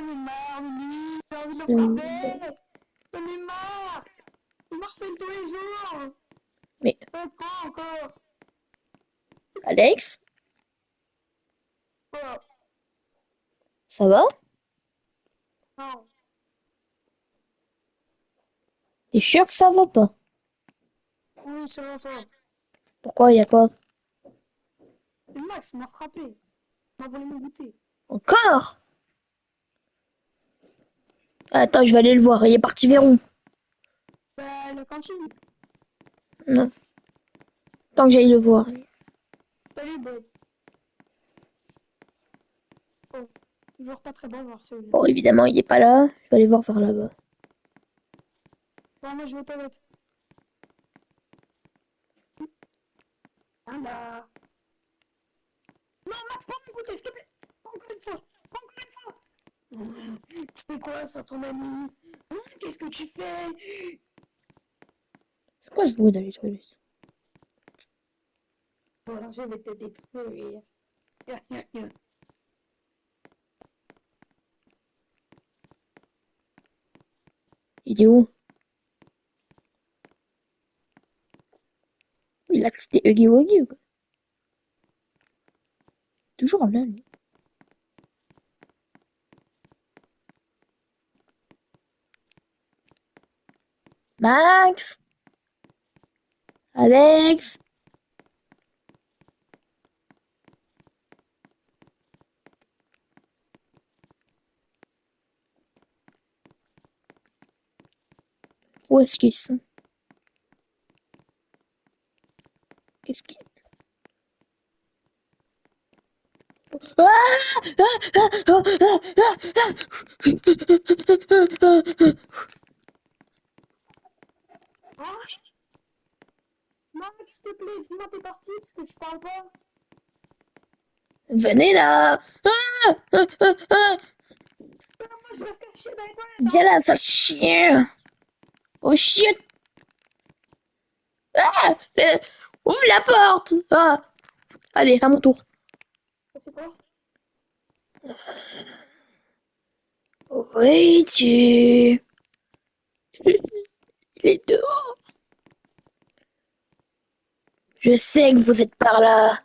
j'en ai marre, Mimi, j'ai envie de le Euh, frapper. J'en ai marre. Il m'harcèle tous les jours. Mais Quoi encore? Alex, Quoi? ça va? Non. T'es sûr que ça va pas? Oui, ça va pas. Pourquoi, y a quoi? C'est Max m'a frappé. Il m'a volé mon goûter. Encore? Attends, je vais aller le voir. Il est parti vers où? Bah, la cantine. Non, tant que j'aille le voir. Salut, boy. Oh, toujours pas très bon voir celui-là. Bon, évidemment, il est pas là. Je vais aller voir vers là-bas. Bon, moi, je vais aux toilettes. Ah là. Non, Max, prends mon goûter, s'il te plaît. Pas encore une fois. Pas encore une fois. C'est quoi ça, ton ami? Qu'est-ce que tu fais? C'est quoi ce bruit dans les toilettes? Voilà, je vais te détruire. Il est où? Il a testé Huggy Wuggy ou quoi? Toujours là, lui. Max? Alex? Où est-ce qu'ils sont? Qu'est-ce qu'ils... Ah! Ah! Ah! Ah! Ah! Ah! Max, Max, s'il te plaît, dis-moi t'es parti parce que tu parles pas. Venez là! Ah! Ah! Ah! Ah! Moi, je reste caché dans les toilettes, Viens hein. là, sale chien! Oh shit! Ah! Ouvre la porte! Ah! Allez, à mon tour. Ça c'est quoi? Oui, tu... Il est dehors. Je sais que vous êtes par là.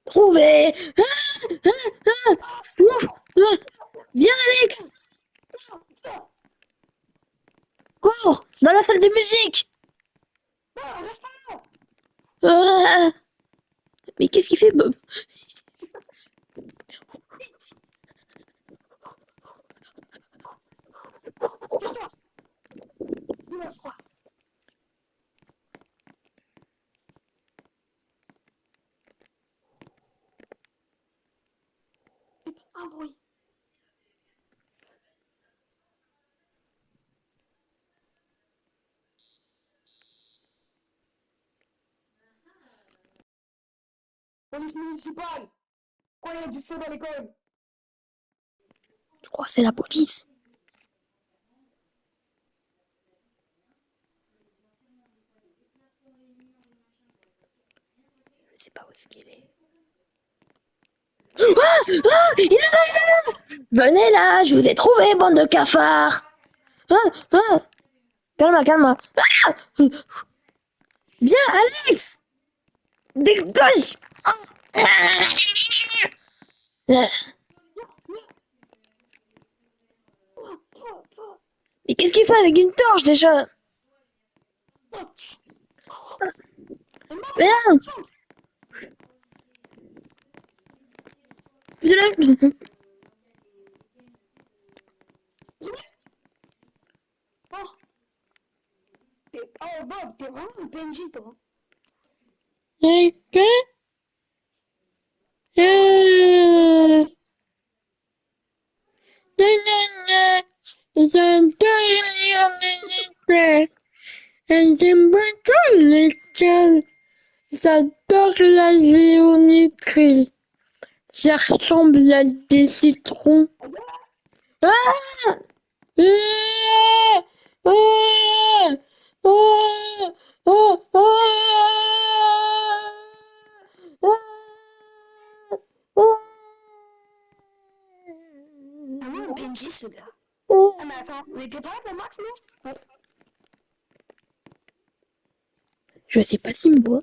Trouvez! Ah! Ah! Ah! Ouh! Ah! Viens, Alex! Putain, Cours! Dans la salle de musique! non, reste pas là. Ah! Mais qu'est-ce qu'il fait, Bob? Tais-toi. Dis-moi, je crois. Un bruit. Police municipale. Quoi, il y a du feu dans l'école? Je crois que c'est la police. Je sais pas où est-ce qu'il est. Ah! Ah! Il est là, il est là! Venez là, je vous ai trouvé, bande de cafards! Ah! Ah! Calme, calme. Ah! Viens, Alex! Dégage! Ah! Mais qu'est-ce qu'il fait avec une torche déjà? Viens! Viens! Oh, oh, Bob, t'es vraiment un PNJ, toi. J'aime beaucoup l'école. J'adore la géométrie. Ça ressemble à des citrons. Ah! Ah! Ah! Ah! Ah! Ah! Ah! au PNJ, ce gars. Oh. Ah, mais attends, on était pas là pour Max, nous? Ouais. Je sais pas s'il me voit.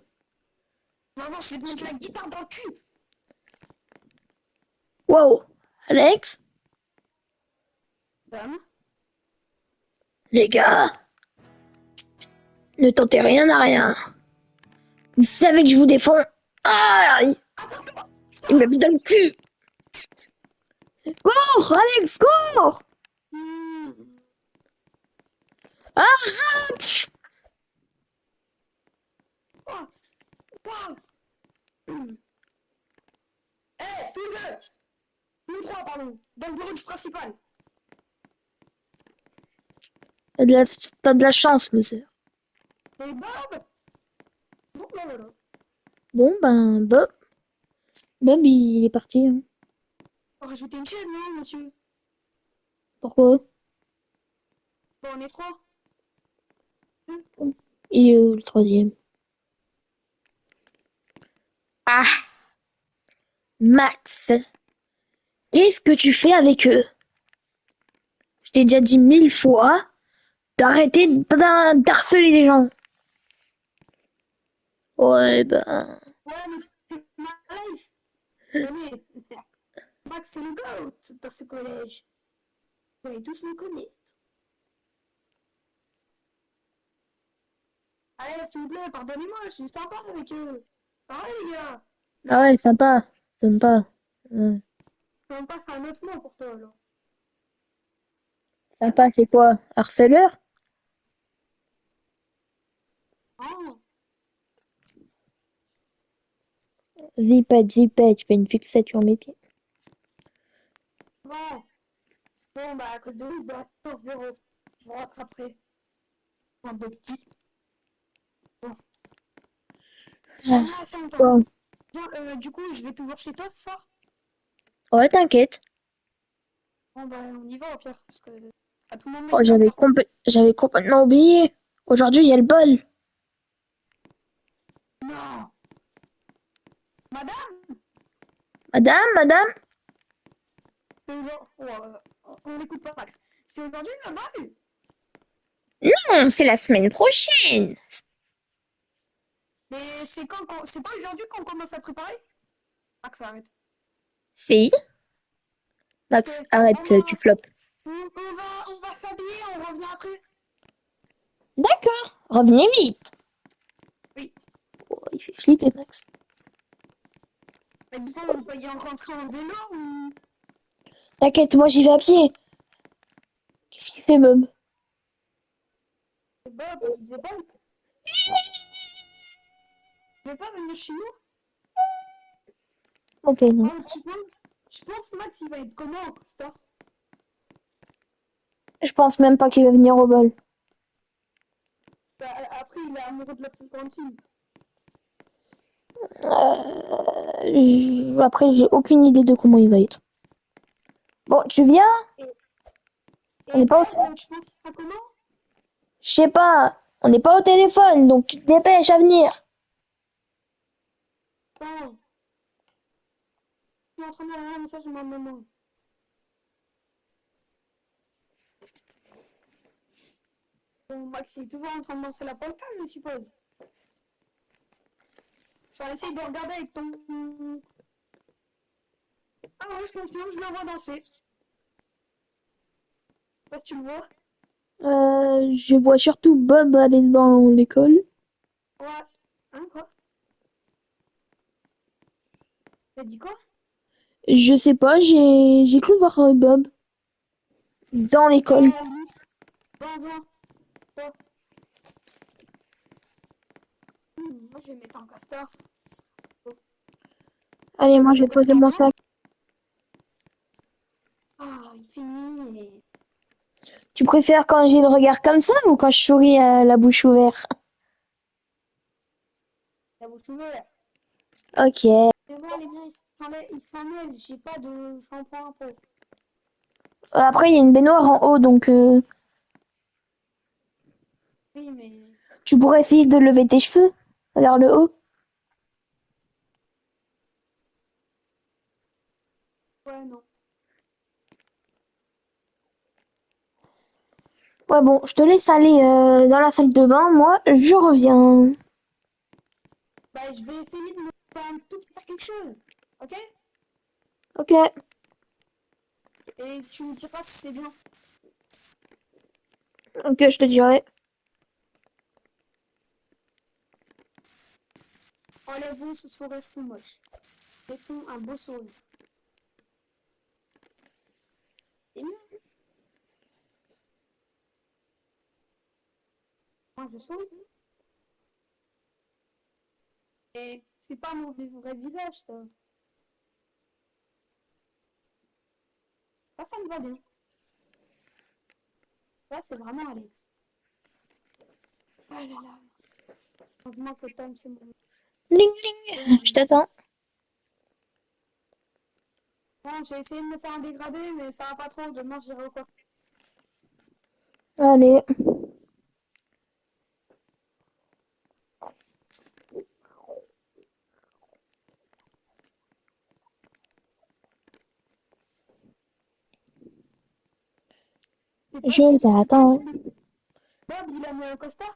Vraiment, je vais te mettre la guitare dans le cul. Wow. Alex, Bam. les gars, ne tentez rien à rien. Vous savez que je vous défends. Aïe, il m'a mis dans le cul. Cours, Alex, cours. Hmm. Arrête. Oh. Wow. Hmm. Eh, tous deux. Nous trois, pardon. Dans le bureau du principal. T'as de la chance, monsieur. Et Bob. Bon, ben voilà. Bon, ben, Bob, il est parti. Hein. On va rajouter une chaise, non, monsieur? Pourquoi? Bon, on est trois. Il est où, le troisième? Ah, Max, qu'est-ce que tu fais avec eux? Je t'ai déjà dit 1000 fois d'arrêter d'harceler les gens. Ouais, ben... Ouais, mais c'est ma life. Tenez. Max, c'est le GOAT dans ce collège. Vous allez tous me connaître. Allez, s'il vous plaît, pardonnez-moi, je suis sympa avec eux. Pareil, les gars. Ah ouais, sympa, sympa. Ouais. On passe à un autre mot pour toi, alors. Sympa, c'est quoi? Harceleur? Ah, Zipette, je fais une fixette sur mes pieds. bon. Bon, bah, à cause de vous, je dois rester au bureau. Je vous rattraperai. Un beau petit. Bon. Ah, Viens, assomme-toi. bon. Viens, du coup, je vais toujours chez toi ce soir. Ouais, t'inquiète. Bon, bah, on y va au pire. Parce que à tout moment, Oh, il peut sortir. j'avais complètement oublié. Aujourd'hui, il y a le bol. Non. Madame, Madame? c'est aujourd'hui. On n'écoute pas Max. C'est aujourd'hui le bal. Non, c'est la semaine prochaine. Mais c'est quand c'est pas aujourd'hui qu'on commence à préparer? Max, arrête. Si. Ok, Max, on arrête, tu va, flopes. on va s'habiller, on revient après. D'accord, revenez vite. Oui. Oh, il fait flipper, Max. Mais du coup, on peut y rentrer en vélo ou... T'inquiète, moi j'y vais à pied. Qu'est-ce qu'il fait, Bob? Bob, il veut pas venir chez nous? Ok, non. Oh, tu penses Max, il va être comment en costard? Je pense même pas qu'il va venir au bol. Bah, après, il est amoureux de la plus grande fille. Après, j'ai aucune idée de comment il va être. Bon, tu viens? Et, On et n'est pas au... Bob, tu penses que ce sera comment? Je sais pas. On n'est pas au téléphone, donc dépêche à venir. Attends, je suis en train d'envoyer un message à ma maman. Bon, Max, il est toujours en train de lancer la polka, je suppose. Enfin, essaye de regarder avec ton... Ah ouais, je confirme, je le vois danser. Je sais pas si tu le vois. Je vois surtout Bob aller dans l'école. Ouais. Hein, quoi? T'as dit quoi? Je sais pas, j'ai cru voir Bob dans l'école. Viens. Toi. Moi, je vais mettre en castor. Allez, moi je vais poser mon sac. Ah, il finit. Tu préfères quand j'ai le regard comme ça ou quand je souris à la bouche ouverte? La bouche ouverte. Ok. Mais bon, allez, bien, il s'en mêle. J'ai pas de shampoing pour. Après, il y a une baignoire en haut, donc Oui, mais. tu pourrais essayer de lever tes cheveux vers le haut. Ouais, non. Ouais, bon, je te laisse aller dans la salle de bain. Moi, je reviens. Bah, je vais essayer de me faire un tout faire quelque chose. Ok? Ok, Et tu me diras si c'est bien. ok, je te dirai. Enlève-vous ce sourire tout moche. Mettons un beau sourire. C'est mieux. Moi, je souris. Et c'est pas mon vrai visage, ça. Ça me va bien. Là, c'est vraiment Alex. Ah là là. Heureusement que Tom, c'est mon... Ling ling, je t'attends. Bon, j'ai essayé de me faire un dégradé, mais ça va pas trop. Demain, j'irai au coiffeur. Allez. C'est pas Je si... t'attends. Bob, il a mis un costard.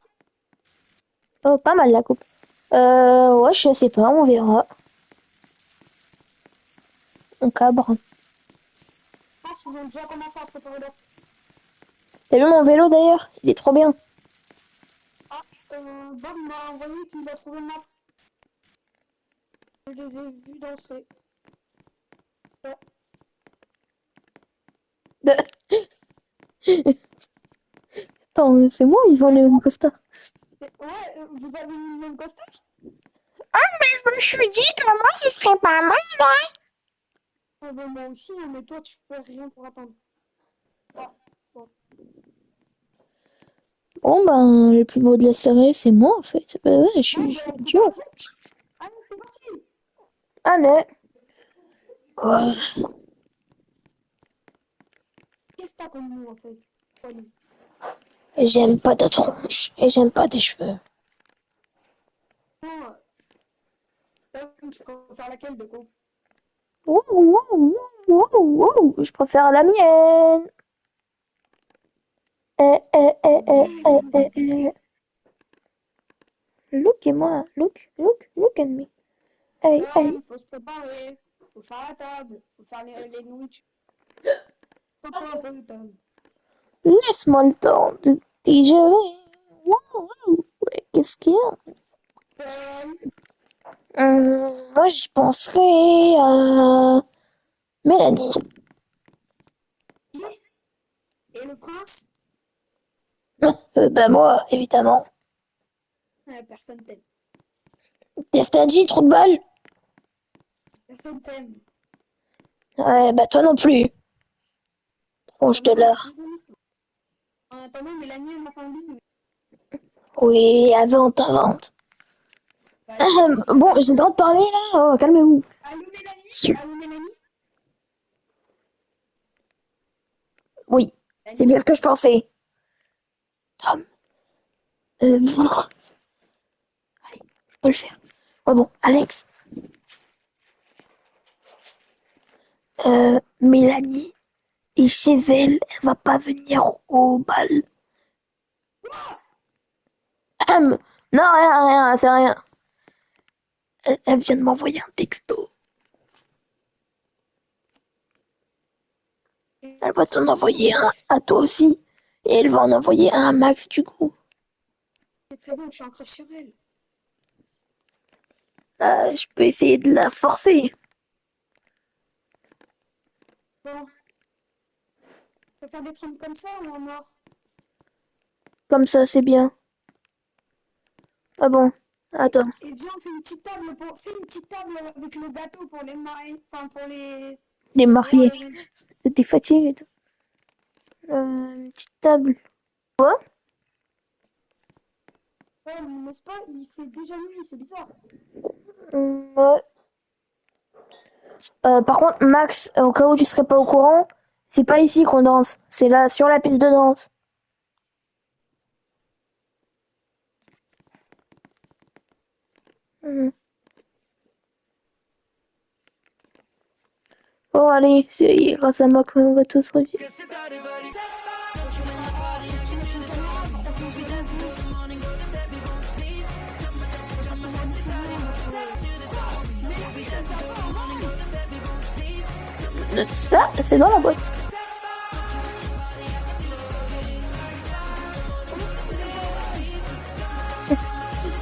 Oh, pas mal la coupe. Ouais, je sais pas, on verra. On cabre. Je pense qu'ils ont déjà commencé à préparer leur... T'as vu mon vélo d'ailleurs? Il est trop bien. Ah, Bob m'a envoyé qu'il a trouvé Max. Je les ai vus danser. Ouais, De- Attends, c'est moi, ils ont le même costard. ouais, vous avez mis le même costard? Mais je me suis dit que moi, ce serait pas mal, hein. Ah, ben, moi aussi, hein, mais toi, tu fais rien pour attendre. Ah, bon. Bon, ben, le plus beau de la soirée, c'est moi, en fait. Bah ouais, je Bon, suis... ben, c'est on Dieu. prépare un truc. Allez, c'est parti. Allez. Quoi? Qu'est-ce que t'as comme nous, en fait? Polly. J'aime pas ta tronche et j'aime pas tes cheveux. Non, tu préfères laquelle de coupe? Ouh, ouh, ouh, ouh, ouh. Je préfère la mienne. Eh, eh, eh, eh, eh, eh, eh. Look et moi. Look at me. Hey, hey. Faut se préparer. Faut faire la table. Faut faire les nourritures. Tais-toi un peu, Tom. Laisse-moi le temps de digérer. Wow. Ouais, qu'est-ce qu'il y a? Tom. Moi, j'y penserais à Mélanie. Qui? Et le prince? Bah moi, évidemment. Personne t'aime. Qu'est-ce que t'as dit, trou de balle? Personne t'aime. Ouais, bah toi non plus. Ronge Comme de moi, l'heure. bisous. En attendant, Mélanie, elle m'a fait un bisou. Oui, invente. Bah, je pense que c'est Bon, pas j'ai le droit de parler là? Oh, calmez-vous. Allô, Mélanie? Allô, Mélanie? Oui, c'est Mélanie? bien ce que je pensais. Tom, bon, allez, je peux le faire. Ouais, bon, Alex, Mélanie est chez elle, elle va pas venir au bal. Non, rien, c'est rien. Elle vient de m'envoyer un texto. Elle va t'en envoyer un à toi aussi. Et elle va en envoyer un à Max du coup. C'est très bon, je suis en crush sur elle. Je peux essayer de la forcer. Bon, on peut faire des trucs comme ça ou en or? Comme ça, c'est bien. Ah bon, attends. Et viens, on fait une petite table pour... Fais une petite table avec le gâteau pour les mariés. Enfin, pour les... Les Le roi et mariés. la reine. T'es fatigué et tout. Une petite table. Quoi? Ouais, mais n'est-ce pas? Il fait déjà nuit, c'est bizarre. Ouais. Par contre, Max, au cas où tu serais pas au courant, c'est pas ici qu'on danse. C'est là, sur la piste de danse. Mhm. Bon, allez, c'est grâce à moi qu'on va tous revenir. Ça, c'est dans la boîte.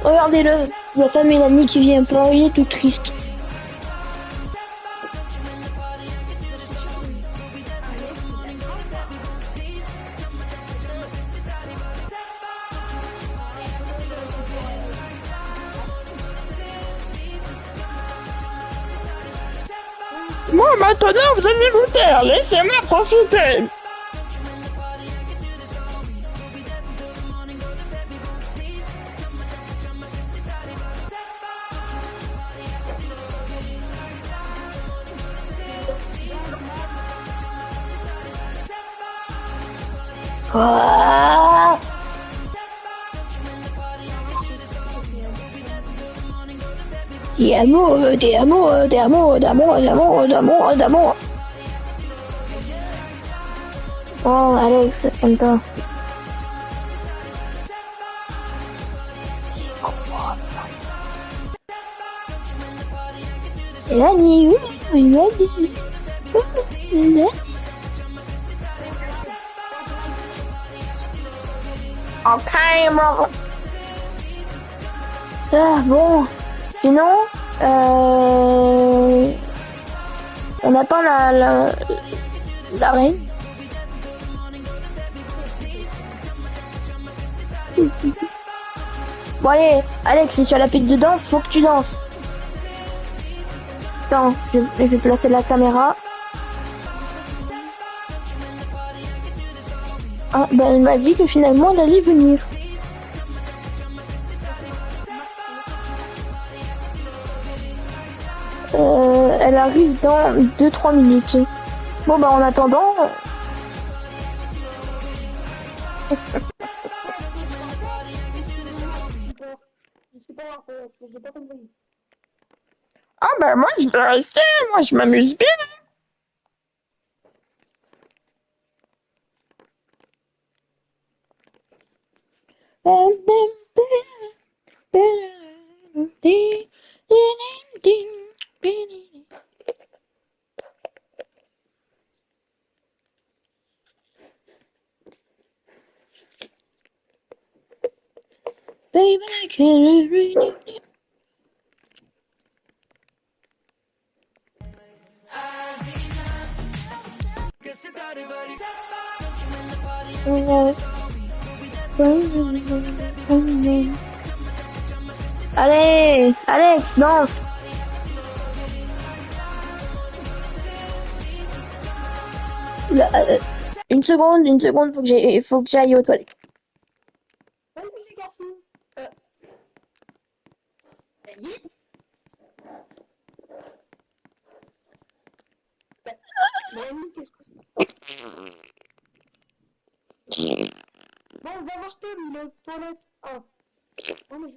Regardez-le. Il y a sa Mélanie qui vient pas. Il est tout triste. Moi maintenant vous allez vous taire, laissez-moi profiter. Quoi? T'es amoureux, t'es amoureux, t'es amoureux, d'amour, d'amour, d'amour, d'amour. Oh, Alex, calme-toi. Mélanie, Mélanie, Mélanie. Ok, bon. Ah, bon. Sinon, on attend la reine. Bon, allez, Alex, si tu as la piste de danse, faut que tu danses. Attends, je vais placer la caméra. Ah, ben, elle m'a dit que finalement, elle allait venir. Elle arrive dans 2-3 minutes. Bon, bah, en attendant... Je sais pas, j'ai pas compris. Ah ben moi je vais rester, moi je m'amuse bien. Baby, can you Allez, Alex, danse. Une seconde, faut que j'aille aux toilettes. Salut les garçons. Salut. Mélanie, qu'est-ce que... Bon, on va voir toi, les toilettes. Ah. Non, mais je...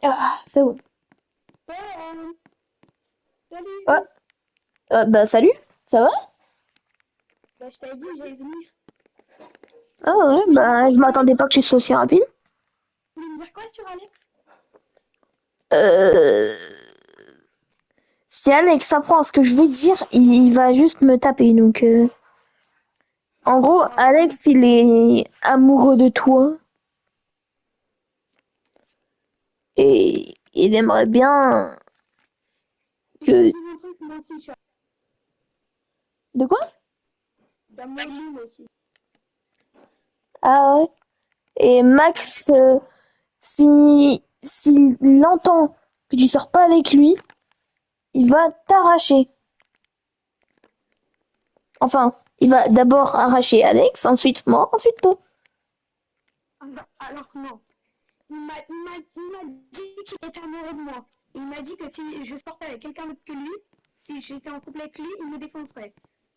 Ah, c'est bon. Ouais, salut. Ouais, bah salut, ça va? Bah, je t'avais dit que j'allais venir. Ah ouais, bah je m'attendais pas que tu sois aussi rapide. Tu voulais me dire quoi sur Alex? Euh... Si Alex apprend ce que je vais dire, il va juste me taper. Donc, en gros, Alex, il est amoureux de toi et il aimerait bien Je vais que... te dire un truc, moi aussi, je suis De quoi? amoureux de lui, moi aussi. Ah ouais. Et Max, s'il entend que tu sors pas avec lui, il va t'arracher. Enfin, il va d'abord arracher Alex, ensuite moi, ensuite toi. Alors, non. Il m'a dit qu'il était amoureux de moi. Il m'a dit que si je sortais avec quelqu'un d'autre que lui, si j'étais en couple avec lui, il me défoncerait.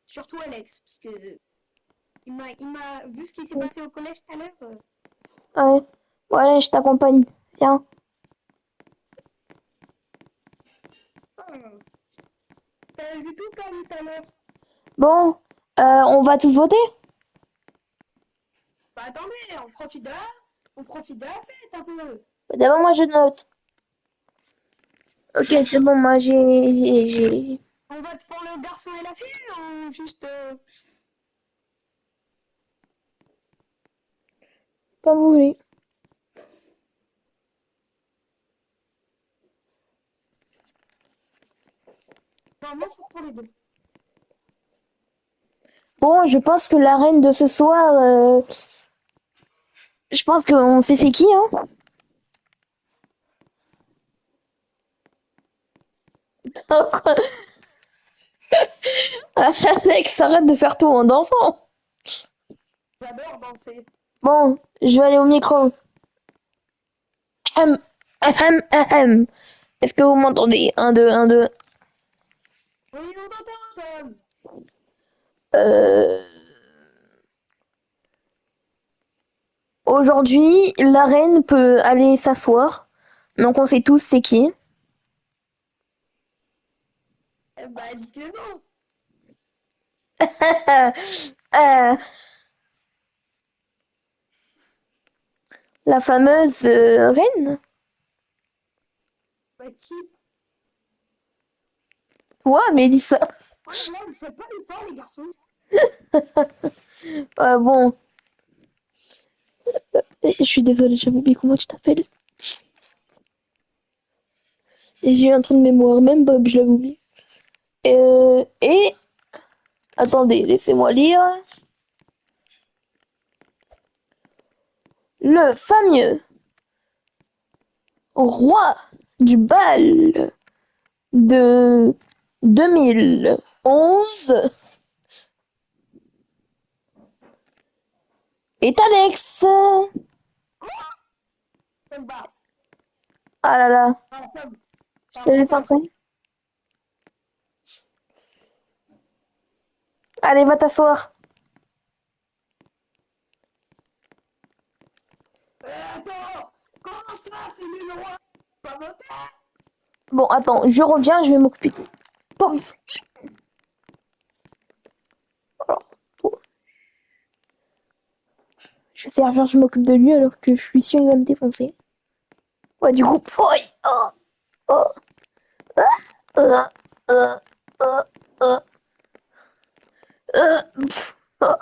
Surtout Alex, parce que il m'a vu ce qui s'est passé au collège tout à l'heure. Ouais. Bon, allez, je t'accompagne. Viens. T'as vu tout comme tout à l'heure. Bon, on va tous voter? Bah attendez, on profite de la fête un peu. D'abord, moi, je note. Ok, c'est bon, moi j'ai... On vote pour le garçon et la fille ou juste... Pas voulu. Non, moi, je vote pour les deux. Bon, je pense que la reine de ce soir, je pense qu'on sait c'est qui, hein. Alex, arrête de faire tout en dansant. J'adore danser. Bon, je vais aller au micro. Ahem, ahem, ahem. Est-ce que vous m'entendez? Un, deux, un, deux. Oui, on t'entend, Tom. Euh... Aujourd'hui, la reine peut aller s'asseoir. Donc on sait tous c'est qui. Bah, dis que non. Euh, la fameuse reine. Bah, qui? Toi, Mélissa. Oh là là, vous faites pas les pas, les garçons. Bon, je suis désolée, j'avais oublié comment tu t'appelles. J'ai eu un trou de mémoire, même Bob, je l'avais oublié. Et attendez, laissez-moi lire. Le fameux roi du bal de 2011 est Alex. Tom, bah. Ah là là, Ah, Tom. je te laisse entrer. Allez, va t'asseoir. Attends. Comment ça, c'est lui le roi? Pas voté? Bon, attends, je reviens, je vais m'occuper de toi. Alors, toi. Je vais faire genre, je m'occupe de lui alors que je suis sûr qu'il va me défoncer. Ouais, du coup, foi. Oh, oh, euh, euh, euh, euh, pff, oh.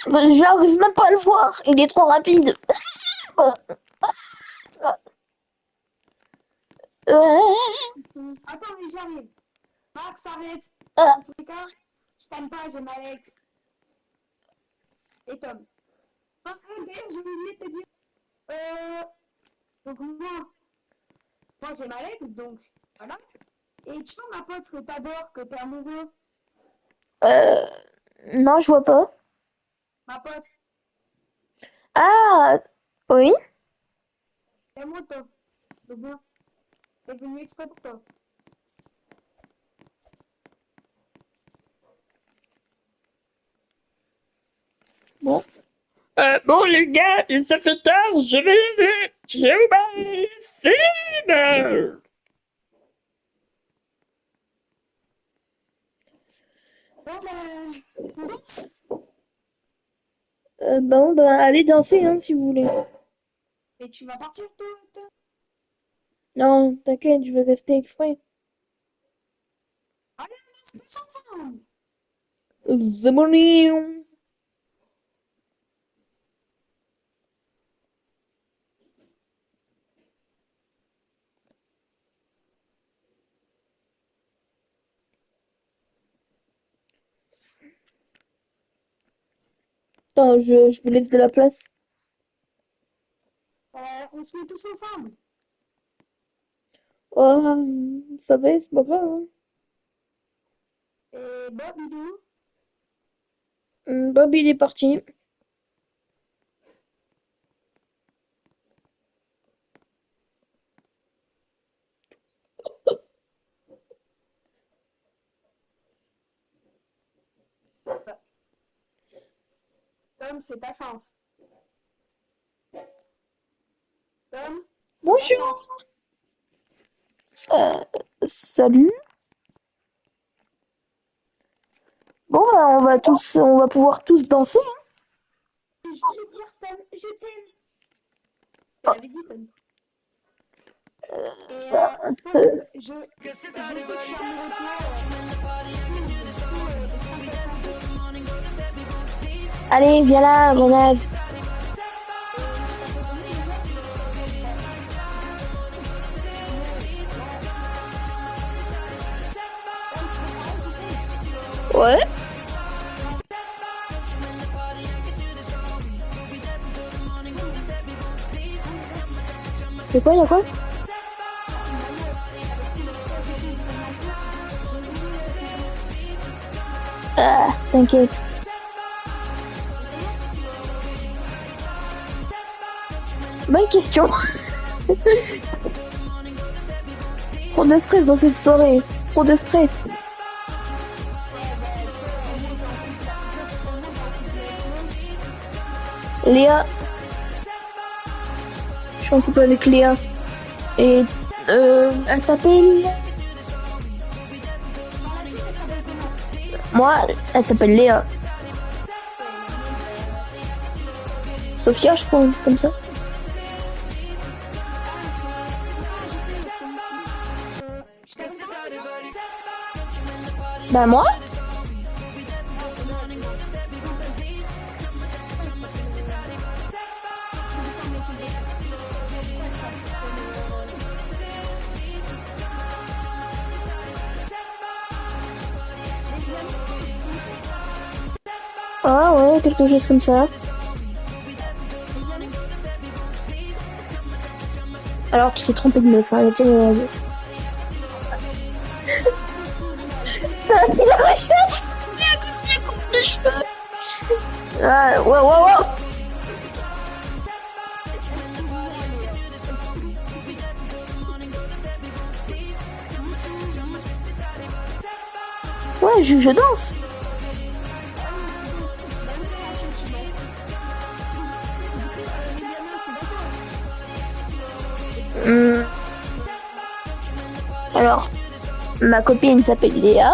J'arrive même pas à le voir, il est trop rapide. Attendez, j'arrive. Max, arrête. Euh, En tous les cas, je t'aime pas, j'aime Alex. Et Tom. Ah, d'ailleurs, j'ai oublié de te dire. Euh, donc moi j'aime Alex, donc voilà. Et tu vois ma pote que t'adores, que t'es amoureux, euh, non, je vois pas. ma pote, Ah, oui. c'est moi toi. Donc bon, t'es venu exprès pour toi. Bon. Bon, les gars, ça fait tard, je vais y aller. Ciao, bye. Fine. Bon on danse. Bon, bah, allez danser, hein, si vous voulez. Et tu vas partir toi, toi. Non, t'inquiète, je vais rester exprès. Allez, on danse tous ensemble. The morning. Attends, je vous laisse de la place. On se met tous ensemble. Oh, ça va, c'est pas grave, hein. Et bon, bidou. Bob, il est parti. Tom, c'est ta chance. Tom, c'est ta Bonjour. chance. Euh, salut. Bon, bah, on va pouvoir tous danser, hein. Je voulais dire, Tom, je t'aime. Je l'avais dit, Tom. Je sais que je suis amoureux de toi. Allez, viens là, Renaz. Ouais. C'est quoi, y'a quoi? Ah, t'inquiète. Bonne question. Trop de stress dans cette soirée. Trop de stress. Léa. Je suis en couple avec Léa. Et elle s'appelle... Moi, elle s'appelle Léa. Sophia, je crois, comme ça. Bah moi? Ah ouais, quelque chose comme ça. Alors tu t'es trompé de meuf, hein, tiens, il a recherche. À cause de la coupe de cheveux. Ah, ouais, ouais, ouais. Ouais, je danse. Alors, ma copine s'appelle Léa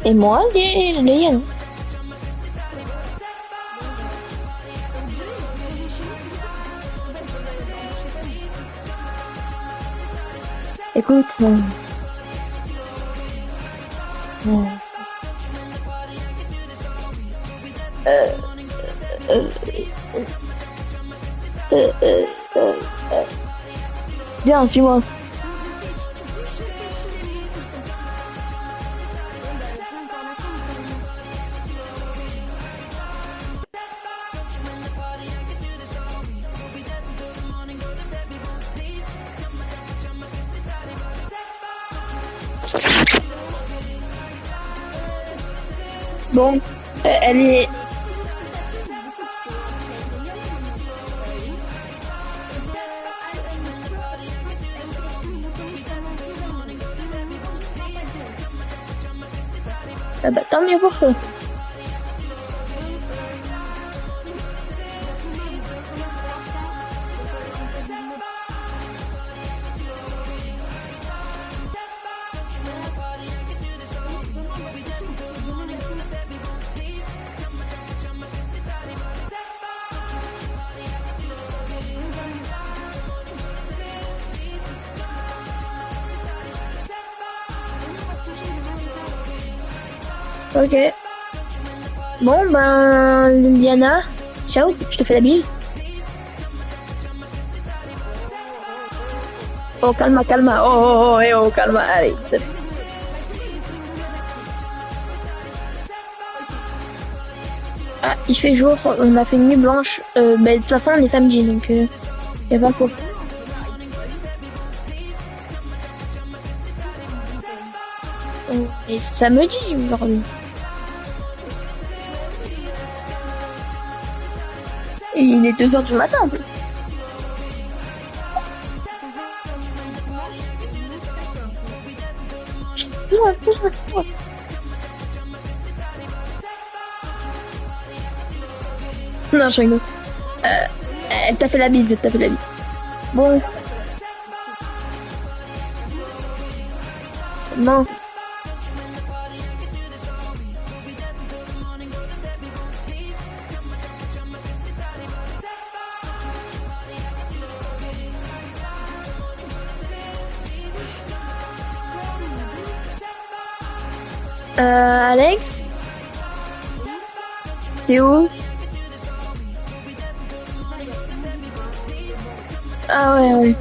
et moi, Léa. Écoute, bien, suis-moi. Bon, elle est... Ah bah tant mieux pour toi. Ok. Bon, ben, Liliana, ciao, je te fais la bise. Oh, calma, calma. Oh, oh, oh, oh, calma. Allez, c'est... Ah, il fait jour, on a fait une nuit blanche. Bah, de toute façon, on est samedi, donc y a pas quoi. Et samedi aujourd'hui. Et il est 2h du matin en plus. Non, je rigole. Elle t'a fait la bise, t'as fait la bise. Bon. Non. Alex, t'es où? Ah ouais, ouais.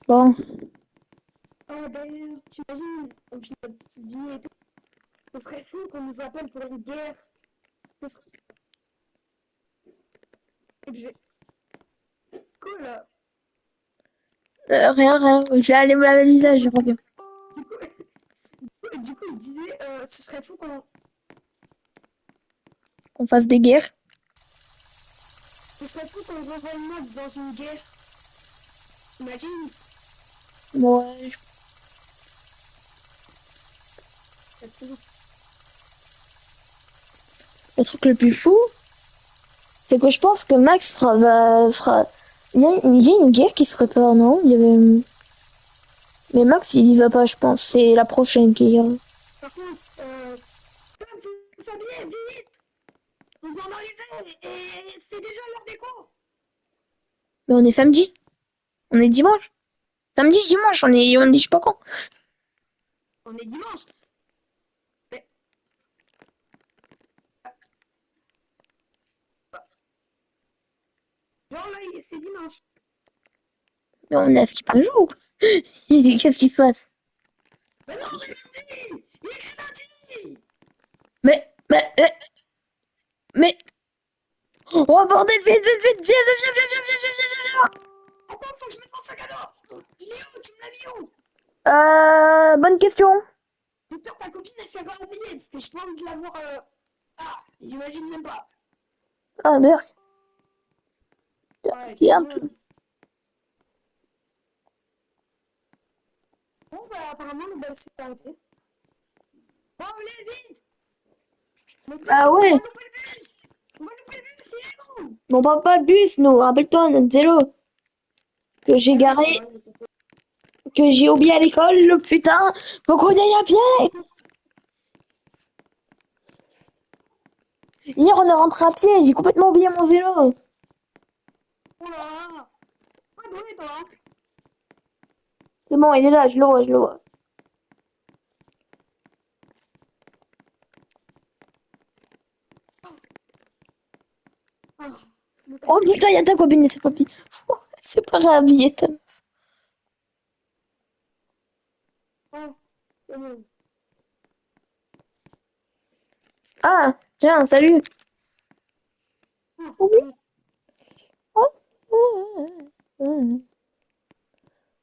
Bon, D'ailleurs, t'imagines, au final, tu dis et tout, ce serait fou qu'on nous appelle pour une guerre. Ce serait cool. rien, rien. Je vais aller me laver le visage, je reviens. Du coup, il disait, ce serait fou qu'on... Qu'on fasse des guerres. Ce serait fou qu'on renvoie Max dans une guerre. Imagine, Ouais, c'est fou. le truc le plus fou, c'est que je pense que Max fera... il y a une guerre qui se prépare, non? Il y avait... Mais Max, il y va pas, je pense. C'est la prochaine qui ira. Par contre, vous s'habiller vite. Vous en arrivez et c'est déjà l'heure des cours. Mais on est samedi. On est dimanche. Samedi, dimanche, on est je sais pas quand. On est dimanche. Mais, genre là, c'est dimanche. Mais on est à skip un jour. Qu'est-ce qui se passe? Mais non, mais lundi. Il est lundi. Mais... Oh bordel, vite, vite, vite, viens, viens, viens, viens, viens, viens, viens, viens, viens. Attends, faut que je mette mon sac à dos. Il est où? Tu me l'as mis où? Bonne question. J'espère que ta copine, elle s'est pas oubliée, parce que je pas envie de la voir... Ah, j'imagine même pas. Ah merde, Ouais, t'es quand un peu... même. Bon, bah, apparemment, le bal s'est arrêté. Bon, allez, vite. Le bus, Ah on va ouais, louper le bus. On va louper le bus, il est où? on prend pas le bus, nous. Rappelle-toi, notre vélo. Que j'ai Ah oui, c'est garé, vrai. que j'ai oublié à l'école, le putain. Faut qu'on y aille à pied. Hier, on est rentré à pied, j'ai complètement oublié mon vélo. Oh là. Ouais, bon, et toi? C'est bon, il est là, je le vois, je le vois. Ah, mon Oh tapis. putain, il y a ta copine, c'est pas c'est pas réhabillé. Oh, c'est bon. Ah, tiens, salut. Ah, Oh, c'est bon. oh.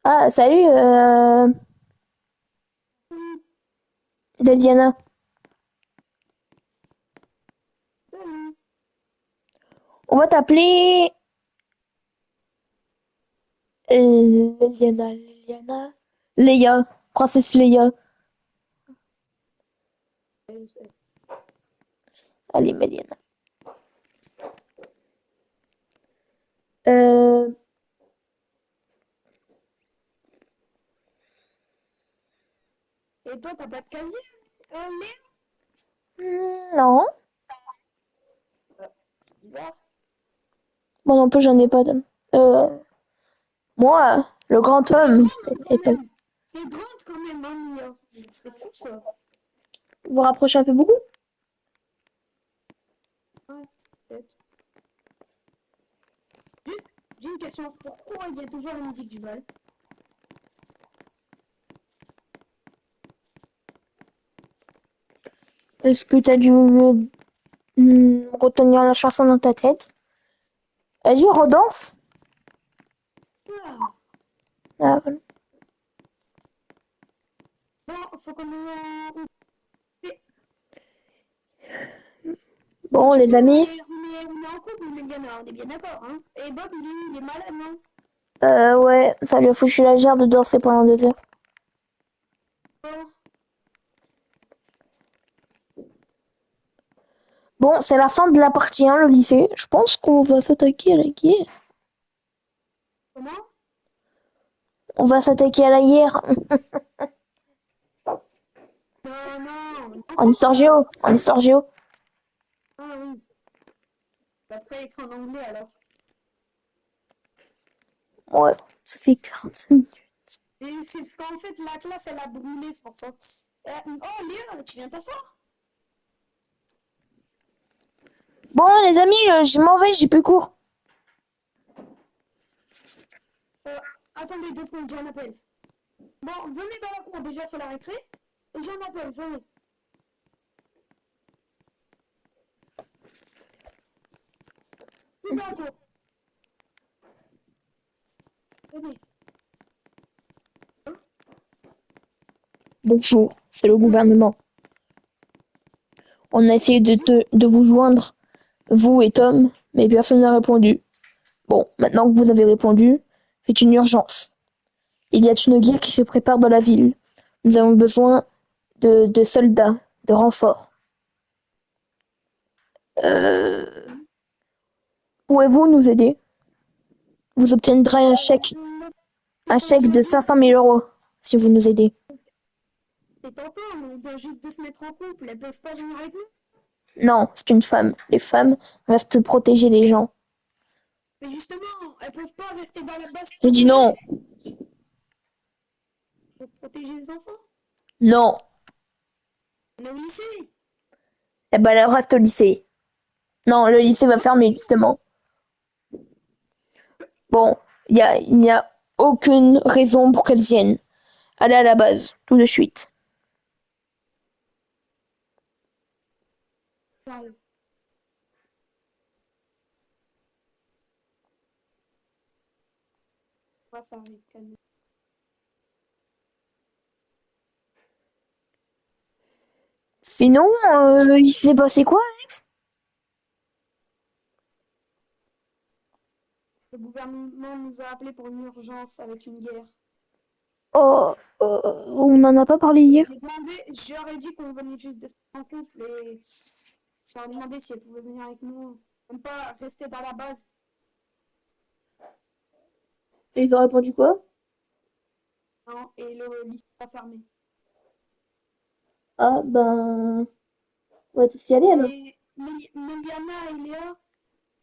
Ah, salut, Salut, Diana. salut. On va t'appeler Liliana, Leia, princesse Leia. Allez, Méliana. Euh, Et toi, t'as pas de casier, Léa? non. Bizarre. Moi non plus, j'en ai pas de. Euh, moi, le grand T'es homme. grande quand même. T'es grande quand même, hein, Mia. C'est fou, ça. Vous vous rapprochez un peu beaucoup? Ouais, peut-être. Juste, j'ai une question. Pourquoi il y a toujours la musique du bal? Est-ce que t'as dû retenir la chanson dans ta tête? Vas-y, redanse. Ah. Ah, voilà. Bon, faut qu'on ait... Bon, Du coup, les amis, on est en couple, Méliana, on est bien d'accord, hein? Et Bob, il est malade, non? ouais, ça lui a foutu la gerbe de danser pendant 2 heures. Oh. Bon, c'est la fin de la partie 1, le lycée. Je pense qu'on va s'attaquer à la guerre. Comment? On va s'attaquer à la guerre. Non, non. En histoire géo. En histoire géo. Ah oui. Après, écrit en anglais alors. Ouais, ça fait 45 minutes. Et c'est parce qu'en fait, la classe, elle a brûlé, c'est pour ça. Oh, Léa, tu viens t'asseoir? Bon, les amis, je m'en vais, j'ai plus cours. Attendez 2 secondes, j'ai un appel. Bon, venez dans la cour, déjà, c'est la récré. Et j'ai un appel, venez. Venez dans la cour. Venez. Bonjour, c'est le gouvernement. On a essayé de vous joindre, vous et Tom, mais personne n'a répondu. Bon, maintenant que vous avez répondu, c'est une urgence. Il y a une guerre qui se prépare dans la ville. Nous avons besoin de soldats, de renforts. Euh, Pouvez-vous nous aider? Vous obtiendrez un chèque de 500 000 euros si vous nous aidez. C'est tantôt, on vient juste de se mettre en couple, elles peuvent pas venir avec nous. Non, c'est une femme. Les femmes restent protégées des gens. Mais justement, elles peuvent pas rester dans la base Je dis non, pour protéger les enfants. non. On est au lycée. Eh ben, elle reste au lycée. Non, le lycée va fermer, justement. Bon, il n'y a aucune raison pour qu'elles viennent. Allez à la base, tout de suite. J'arrive. Ouais, ça arrive, calme. Sinon, il s'est passé quoi, Alex? Le gouvernement nous a appelés pour une urgence avec une guerre. Oh, on n'en a pas parlé hier. J'aurais dit qu'on venait juste de se mettre en couple et je leur ai demandé si elles pouvaient venir avec nous. Même pas rester dans la base. Et ils ont répondu quoi? Non, et le lycée a fermé. Ah, ben, on va tous y aller alors. Mais Miliana et Léa,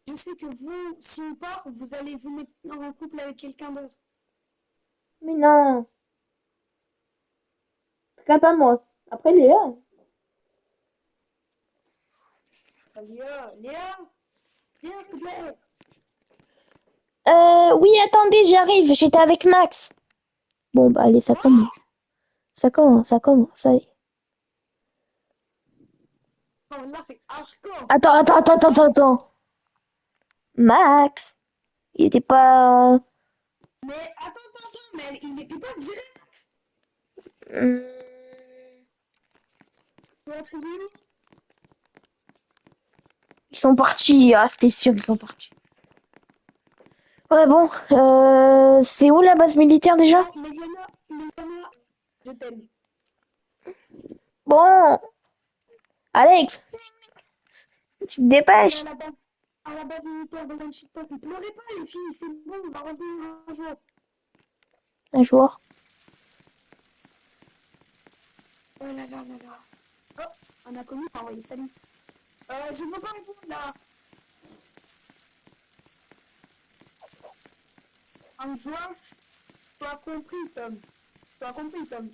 je sais que vous, si on part, vous allez vous mettre en couple avec quelqu'un d'autre. Mais non, pas moi. Après, Léa. Léa, viens s'il te plaît. Oui, attendez, j'arrive, j'étais avec Max. Bon, bah, allez, ça commence. Ça commence, allez. Oh, là, c'est hardcore. Attends. Max, il était pas... Mais attends, mais il n'était pas direct. Hmm, Votre vie. Ils sont partis, ah, c'était sûr, ils sont partis. Ouais, bon, c'est où la base militaire déjà? Miliana, je t'aime. Bon, Alex, tu te On est dépêches. à la base militaire de Manchester. Ne pleurez pas, les filles, c'est bon, on va revenir un jour. Un jour. Oh là là là là. Oh, un inconnu m'a envoyé salut. Je ne veux pas répondre là. Un jour, tu as compris, Tom. Tu as compris, Tom.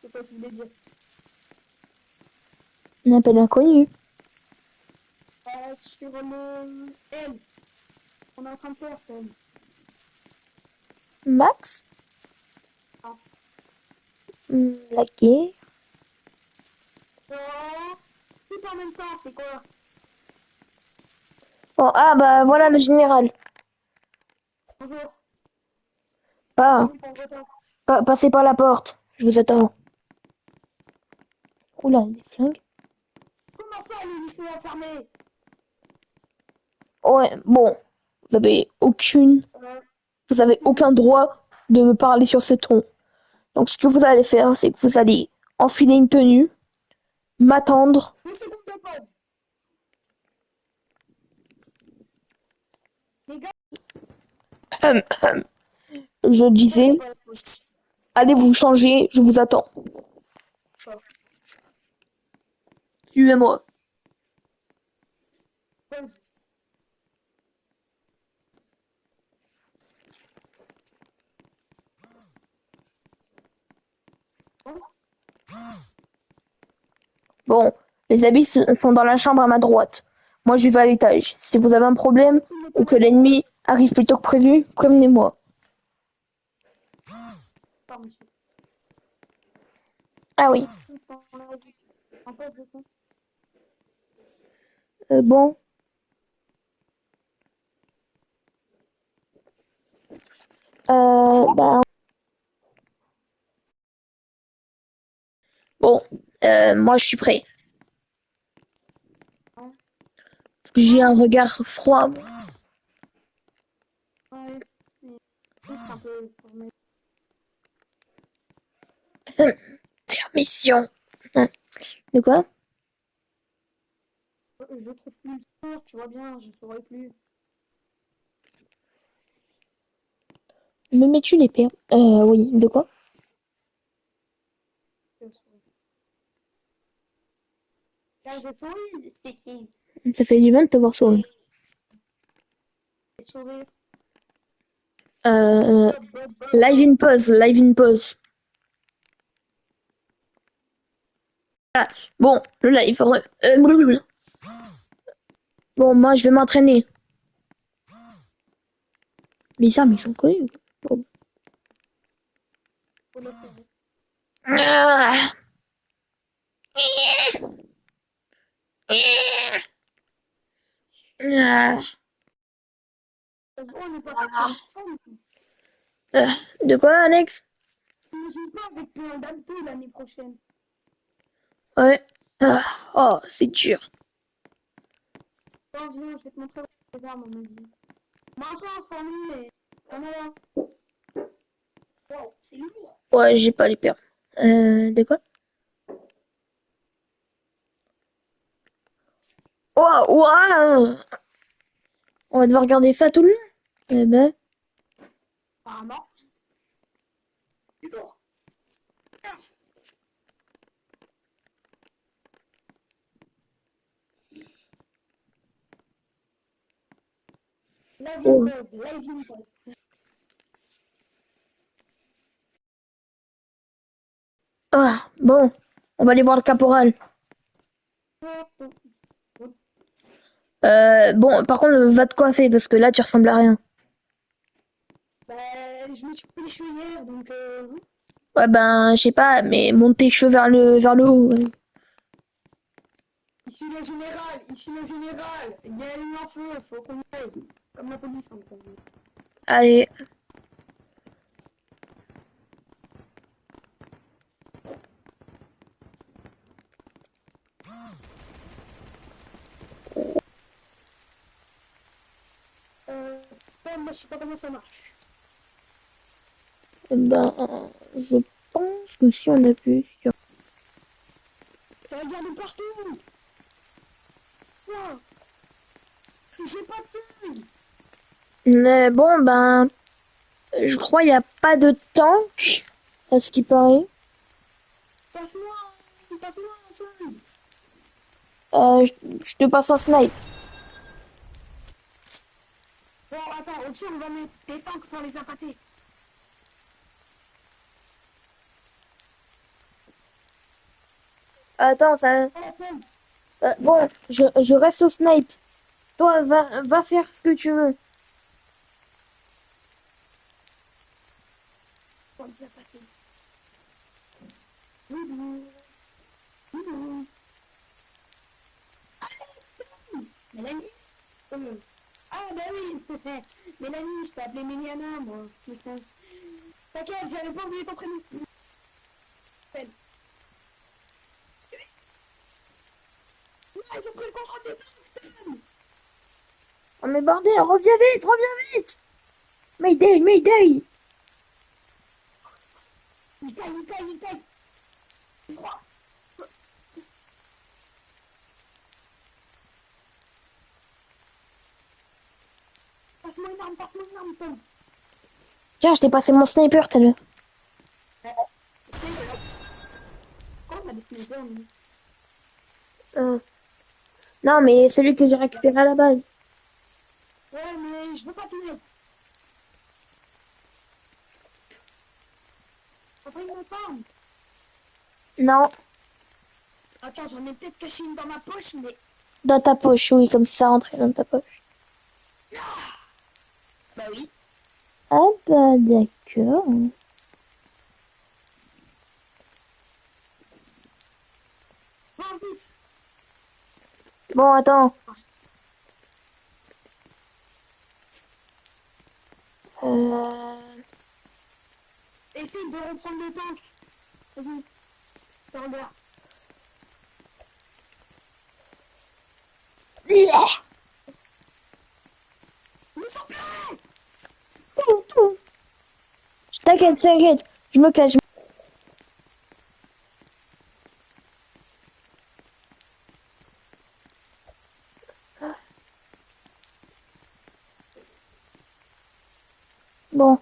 C'est quoi que je voulais dire. Un appel inconnu. Sur le L. On est en train de faire, Tom. Max? Ah. La guerre? Oh, tout en même temps, c'est quoi? Bon, ah bah voilà le général. Bonjour. Pas, Oui, pour le retard. Passez par la porte. Je vous attends. Oula, des flingues. Comment ça, le lycée a fermé? Ouais, bon. Vous avez vous avez aucun droit de me parler sur ce ton. Donc, ce que vous allez faire, c'est que vous allez enfiler une tenue, m'attendre. 2 secondes de pause. Les gars, Hum, hum. Je disais, ouais, ouais, allez vous changer, je vous attends. Suivez-moi. ouais. Bon, les habits sont dans la chambre à ma droite. Moi, je vais à l'étage. Si vous avez un problème ou que l'ennemi arrive plus tôt que prévu, prévenez-moi. Pardon, monsieur. Ah oui. En poste de son. Bon. Bah, bon. Moi, je suis prêt. Parce que j'ai un regard froid. Ouais. Mais juste un peu pour mettre. Permission. De quoi? Je trouve plus le tour, tu vois bien, je saurais plus. Me mets-tu l'épée? Oui. De quoi? Je saurais. Car je souris. Ça fait du bien de t'avoir sauvé. Sourire. Euh, Bob, bob, bob. live in pause, live in pause. Ah, bon, le live. Blablabla. Bon, moi, je vais m'entraîner. Les armes, ils sont connus. Bon. Faut le faire. Ah. Ah. Oh, on n'est pas ensemble. Ah. De quoi, Alex? Imagine pas avec plein d'alto l'année prochaine. Ouais. Ah. Oh, c'est dur. Attends, viens, je vais te montrer les armes, on m'a dit. On m'a un peu informé, mais. Ah non, là. Wow, c'est lourd. Ouais, j'ai pas les perles. De quoi? Oh, ouah. On va devoir regarder ça tout le long. Eh ben, Apparemment. C'est lourd. Live in oh. pause, live in pause. Ah, bon. On va aller voir le caporal. Bon, par contre, va te coiffer parce que là, tu ressembles à rien. Bah, je me suis coupé les cheveux hier, donc Ouais, ben, je sais pas, mais monte tes cheveux vers le haut. Ouais. ici le général, ici le général. Il y a une en feu, faut qu'on y aille. Comme la police, en fait. Allez. Ouais, moi, je sais pas comment ça marche. Ben, je pense que si on appuie sur... Regarde partout. Quoi? J'ai pas de feu. Mais bon, ben, je crois il n'y a pas de tank, à ce qui paraît. Passe-moi un feu. Je te passe un snipe. Bon, attends, au pire, on va mettre des tanks pour les appâter. Attends, ça... Attends, bon, je reste au snipe. Toi, va faire ce que tu veux. pour les appâter. Doudou. Doudou. Alex, Mélanie. Ah, bah oui. Mélanie, je t'ai appelé Méliana, moi. T'inquiète, j'avais pas oublié ton prénom. Non, ils ont pris le contrôle des tanks. Oh mais bordel, reviens vite. Mayday, Mayday. Il taille. Il croit. Passe-moi une arme, Tom. Tiens, je t'ai passé mon sniper tout à l'heure. Oh, on a des snipers, nous. Non, mais celui que j'ai récupéré à la base. Ouais, mais je veux pas tirer. T'as pris mon arme? Non, Attends, j'en ai peut-être caché une dans ma poche, mais... dans ta poche, oui, comme ça, rentrer dans ta poche. Bah oui. Ah bah d'accord. Oh, vite. Bon, attends. Euh... Essaye de reprendre le tank. Vas-y. Fais regarde. Nous sommes prêts. T'inquiète, t'inquiète. Je me cache. Bon.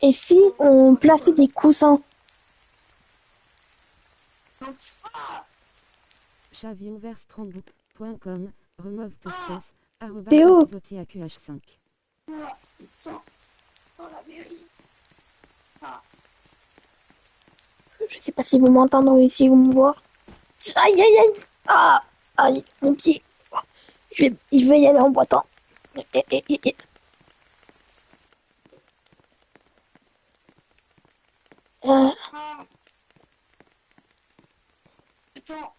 Et si on plaçait des coussins? Donc, ah, Chavionverstrongbook.com, remove to space, T'es où? @AQH5. voilà. Tiens. Dans la mairie. Ah. Je sais pas si vous m'entendez ou si vous me voyez. Aïe, aïe, aïe. Ah, aïe, mon pied. Je vais y aller en boitant. Eh, eh, eh, eh. Ah, Ah. Attends.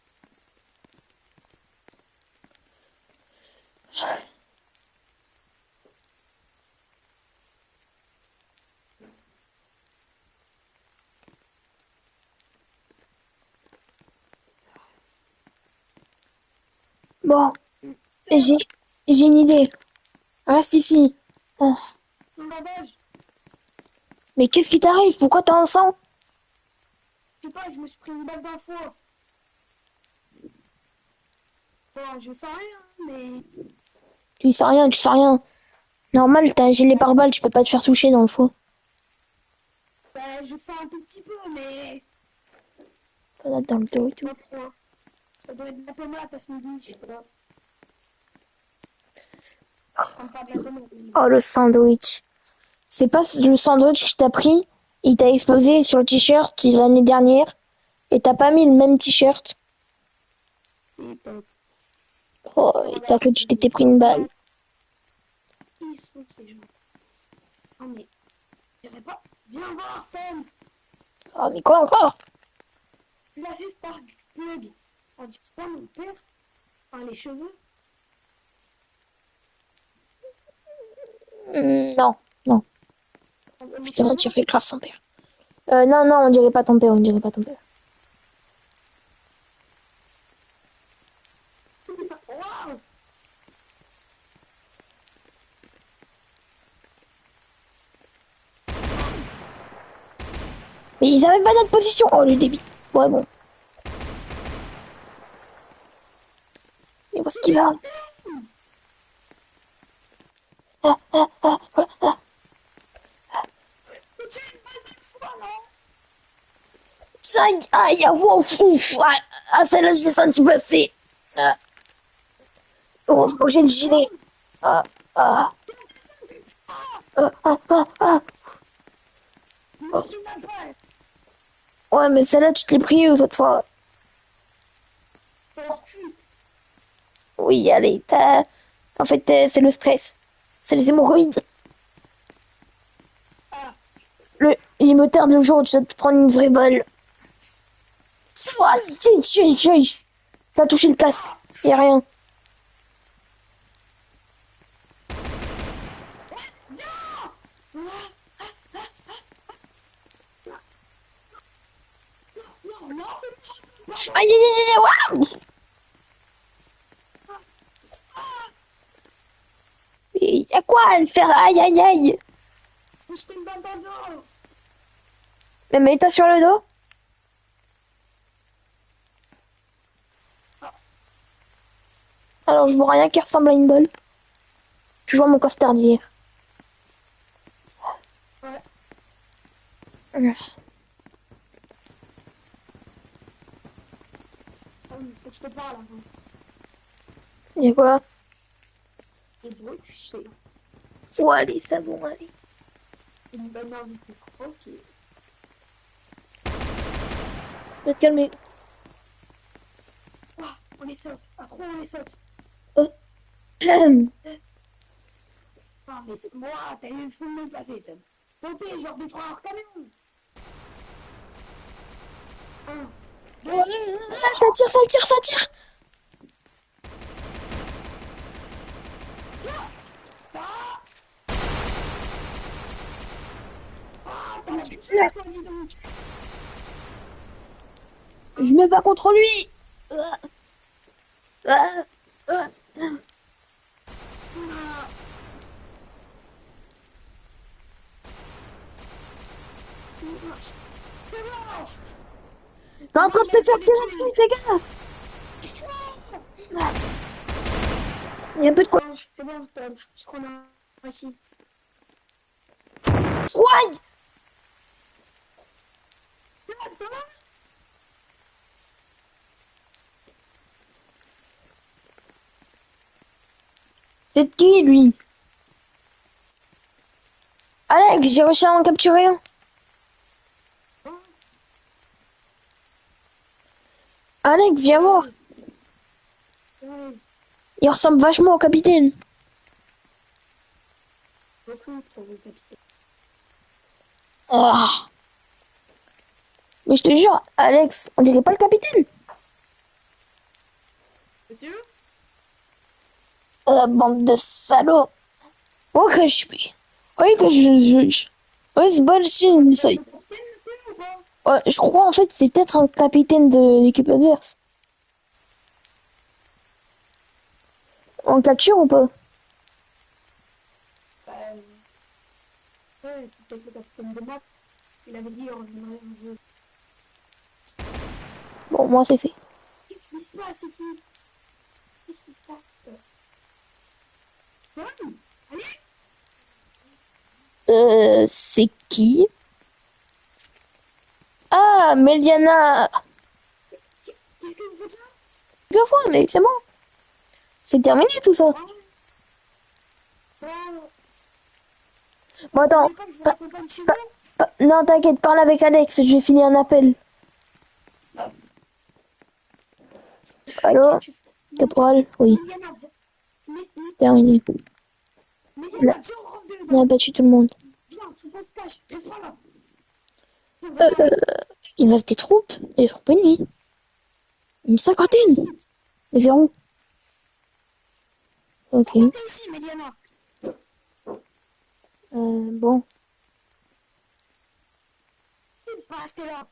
bon, j'ai une idée. Ah, si. Ah. Un bandage. Mais qu'est-ce qui t'arrive? Pourquoi t'es en sang? Je sais pas, je me suis pris une balle d'un foie. Bon, je sens rien, mais... Tu sais rien, tu sais rien. Normal, t'as un gilet pare-balles, tu peux pas te faire toucher dans le faux. Bah, je sens un tout petit peu, mais... Ça date dans le dos et tout. Pas trop. Ça doit être de la tomate à ce midi, je sais pas. Enfin, pas de la tomate. mais- Oh, le sandwich. C'est pas le sandwich que t'as pris, il t'a explosé sur le t-shirt l'année dernière, et t'as pas mis le même t-shirt. Peut-être. Oh, et t'as que tu t'étais pris une balle. Ils sont ces gens. Oh, mais... J'irai pas... Viens voir, Tom. Oh, mais quoi encore? Placé Spark Plug. On dit pas mon père. Enfin, les cheveux. Non. Les Putain, cheveux. tu fais grave son père. Non, on dirait pas ton père, on dirait pas ton père. Waouh. Mais ils avaient pas notre position. Oh, le débit. Ouais, bon. Et où est-ce qu'il va? Mais tu as une balle de foi, non? Ça, aïe, ouf. Ah, celle-là, je l'ai senti passer. Ah, heureusement que j'ai le gilet. Ah, ah, ah. Mais tu m'as pas. Ouais, mais celle-là, tu te l'es pris cette fois. Ton cul. Oui, allez, en fait, c'est le stress. C'est les hémorroïdes. Ah. Il me tarde le jour où tu vas te prendre une vraie balle. Ouah, ça a touché le casque. Y'a rien. Non. Aïe, waouh! Il y a quoi à le faire? Aïe. Je prends une balle dans le dos. Mais mets-toi sur le dos. Alors, je vois rien qui ressemble à une balle. Toujours mon costard d'hier. Ouais. Faut que je te parle un peu. Et quoi? Les bruits, tu sais. Oh, allez, c'est bon, allez. Une bonne heure de croquer. Je vais te calmer. Ah, on les saute. À trop, on les saute. Ah, mais moi, t'as eu le fou de me passer, Tom. Sauter, genre de 3 heures camion. Un, deux, Ça tire, ça tire, ça tire. ah! Ah, t'as la putain, toi, dis donc. Je me bats contre lui. Ah, ah. Ah. C'est bon. T'es en train de te faire tirer dessus, fais gaffe. Il y a un peu de quoi. Bon, c'est bon, Tom. Je crois qu'on a réussi. Ouais. Ça va? C'est qui, lui? Alex, j'ai réussi à en capturer un. Alex, viens voir. Ouais, Il ressemble vachement au capitaine. beaucoup trop, le capitaine. Ah. Mais je te jure, Alex, on dirait pas le capitaine. Monsieur? Bande de salauds. Ok, je suis. Oui, que je. Oui, c'est bon, ça. Le capitaine, monsieur, ou pas? Je crois en fait c'est peut-être un capitaine de l'équipe adverse. On le capture ou pas? Bah, ouais, c'est peut-être le capitaine de Max. Il avait dit, on reviendrait un jeu. Bon, moi c'est fait. Qu'est-ce qui se passe ici? Qu'est-ce qui se passe? Tom? Allez! C'est qui? Ah, Meliana. Qu'est-ce que vous faites là? Deux fois, mais c'est bon. C'est terminé tout ça. Ouais. Bon, attends. Vous voulez pas que je vous accompagne chez vous? Non, t'inquiète, parle avec Alex, je vais finir un appel. Allô? Qu'est-ce que tu fais? Caporal? Oui, Yana, c'est terminé. Yana, viens, on rentre On a dedans. battu tout le monde. Viens, faut qu'on se cache. Reste pas là. Viens, Euh, viens, euh, il reste des troupes ennemies. Une cinquantaine. ici. Mais vers où? Ok. Remontez ici, Méliana. Bon. Tu peux pas rester là.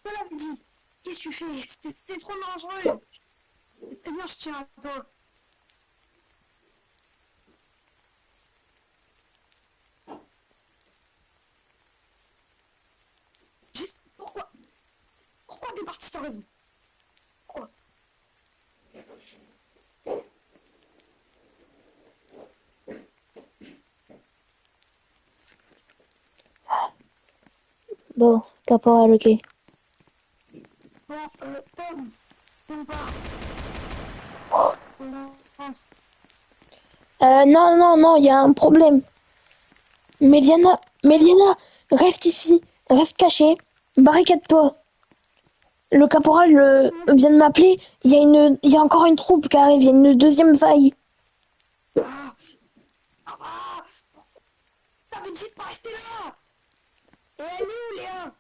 Je te l'avais dit. Qu'est-ce que tu fais? C'est trop dangereux. C'est bien, je tiens à toi. Juste, pourquoi? Pourquoi t'es parti sans raison? Pourquoi? Bon, caporal, ok. Bon, Tom, Tom part. On avance. Non, non, non, il y a un problème. Méliana, reste ici, reste caché, barricade-toi. Le caporal vient de m'appeler, il y a encore une troupe qui arrive, il y a une deuxième vague. Ah, ah, t'avais dit de pas rester là. Et elle est où, Léa?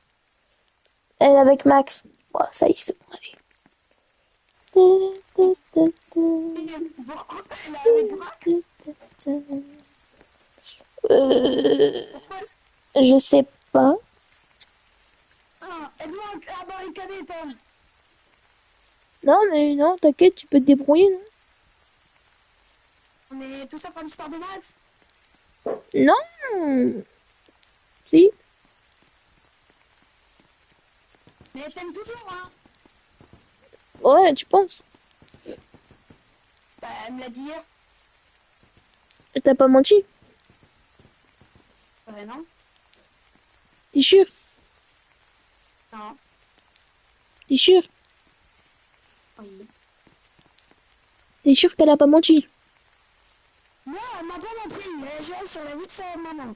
Elle est avec Max. Oh, ça y est, c'est bon, allez. Bon, elle est avec Max. Pourquoi? Je sais pas. Ah, aide-moi à barricader, Tom. Non, mais non, t'inquiète, tu peux te débrouiller, non? Mais tout ça pour l'histoire de Max. Non. Si. Mais t'aimes toujours, hein? Ouais, tu penses? Bah, elle me l'a dit hier. T'as pas menti? Ouais, non? T'es sûr? Non. T'es sûr? Oui. T'es sûr qu'elle a pas menti? Non, elle m'a pas menti. Elle a joué sur la vie de sa maman.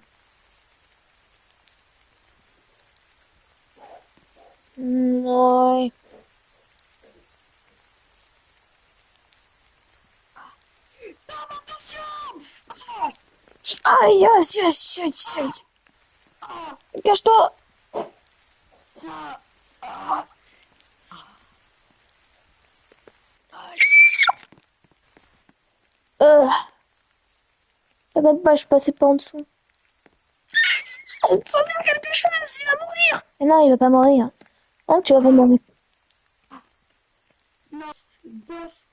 Ouais. Non, attention! Ah! Aïe, aïe, aïe, aïe, aïe. Ah! Cache-toi! Ah! Ah! T'inquiète pas, je suis passée par en dessous. Il faut faire quelque chose, il va mourir! Mais non, il va pas mourir. Non, tu vas pas mourir. Non! Boss!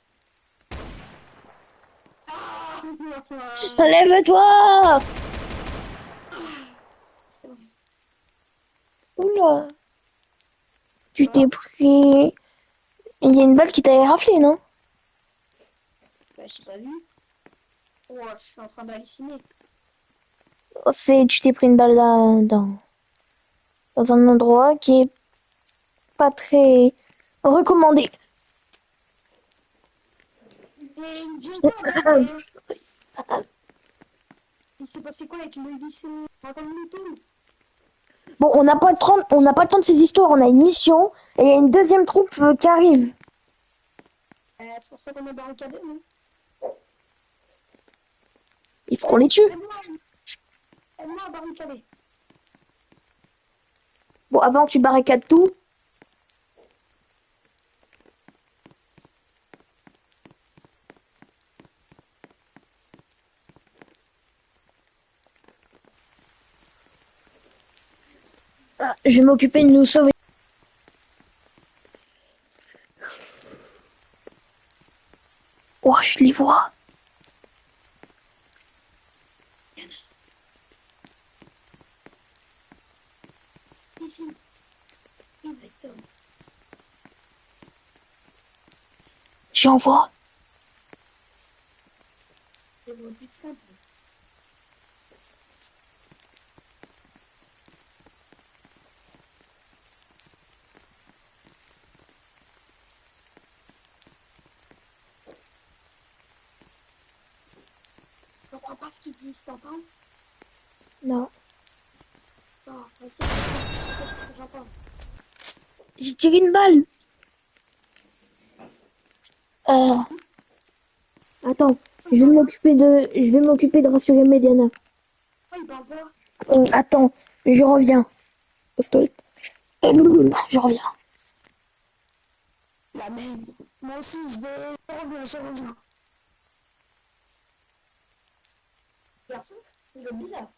Ah! Lève-toi! C'est vrai. Oula. Tu t'es pris... Il y a une balle qui t'a raflé, non? Bah, j'ai pas vu. Oh, je suis en train d'halluciner. Tu t'es pris une balle là, dans un endroit qui est pas très recommandé. Et il vient quoi, là? Il s'est passé quoi avec le lycée? Raconte-nous tout. Bon, on n'a pas le temps de ces histoires, on a une mission, et il y a une deuxième troupe qui arrive. C'est pour ça qu'on est barricadé, non? Il faut qu'on les tue. Aide-moi à barricader. Bon, avant que tu barricades tout, je vais m'occuper de nous sauver. Oh, je les vois. Ici. Exactement. J'en vois. Je vois plus simple. Je comprends pas ce qu'ils disent, t'entends? Non. Non, vas-y, j'entends. J'ai tiré une balle. Attends, je vais m'occuper de rassurer Mediana. Oh, il parle pas. Attends, je reviens. Poste. Je reviens. La même. Moi aussi, je reviens. Garçon, vous êtes bizarre. Garçon,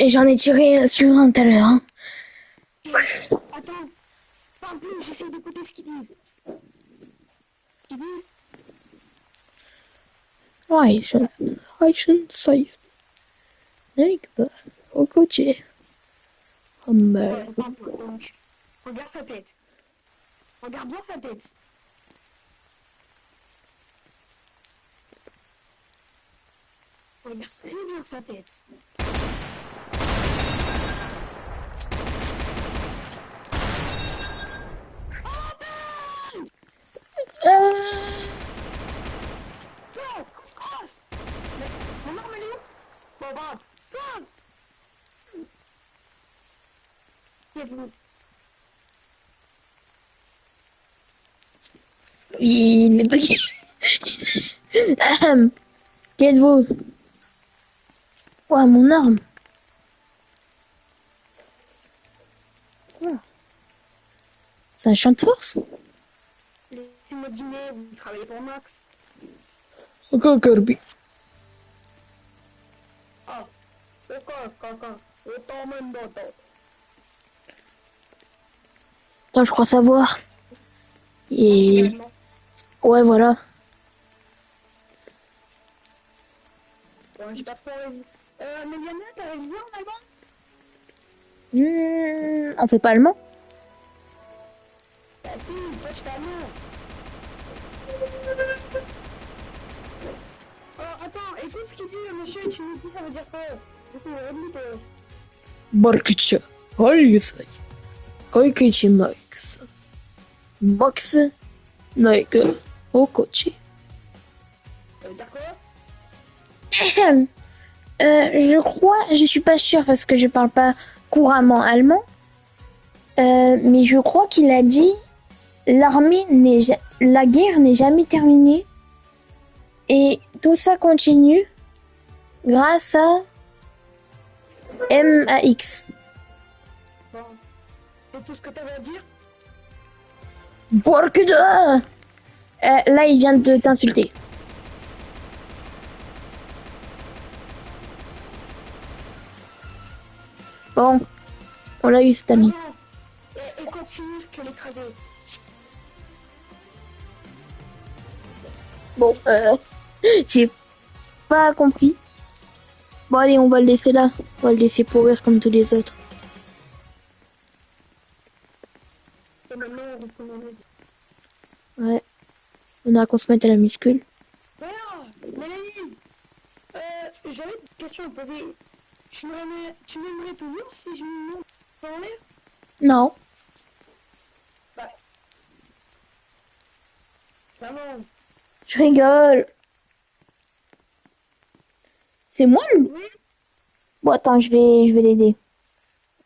J'en ai tiré sur un tout à l'heure. Hein. attends. Parle plus, j'essaie d'écouter ce qu'ils disent. Ils disent Reichen safe. Nigga, au côté. Oh merde. attends, donc, regarde sa tête. Regarde bien sa tête. Regarde très bien sa tête. va. Ah Qu'êtes-vous? Il est pas... Ahem. Qui êtes-vous? Ouah, mon arme. C'est un champ de force? Laissez-moi deviner, vous travaillez pour Max. Ok, Kirby. Ah, ok. Autant même d'autant. Attends, je crois savoir. Et... Ouais, voilà. Bon, j'ai pas trop révisé. Méliana, t'as révisé en allemand? On fait pas allemand? Bah si, toi je fais allemand. Oh, attends, écoute ce qu'il dit, le monsieur, tu me dis ça veut dire quoi? Du coup, redis-toi. Barkicha. Holgesai. Koikichi Max. Max. Naika. Okochi. Ça veut dire quoi? Ahem. Je crois, je suis pas sûre parce que je parle pas couramment allemand. Mais je crois qu'il a dit la guerre n'est jamais terminée et tout ça continue grâce à MAX. Bon, c'est tout ce que t'avais à dire? Borkuda. Là, il vient de t'insulter. Bon, on l'a eu cet ami. Non, et quoi de finir que l'écraser? Bon, j'ai pas compris. Bon, allez, on va le laisser là. On va le laisser pourrir comme tous les autres. Et maintenant, on reprend en aide. Ouais. On a qu'on se mette à la muscule. Alors, Mélanie, j'avais une question à poser. Tu m'aimerais toujours si je me monte en l'air? Non. Bah, vraiment, Je rigole. C'est moi le... oui. Bon, attends, je vais l'aider.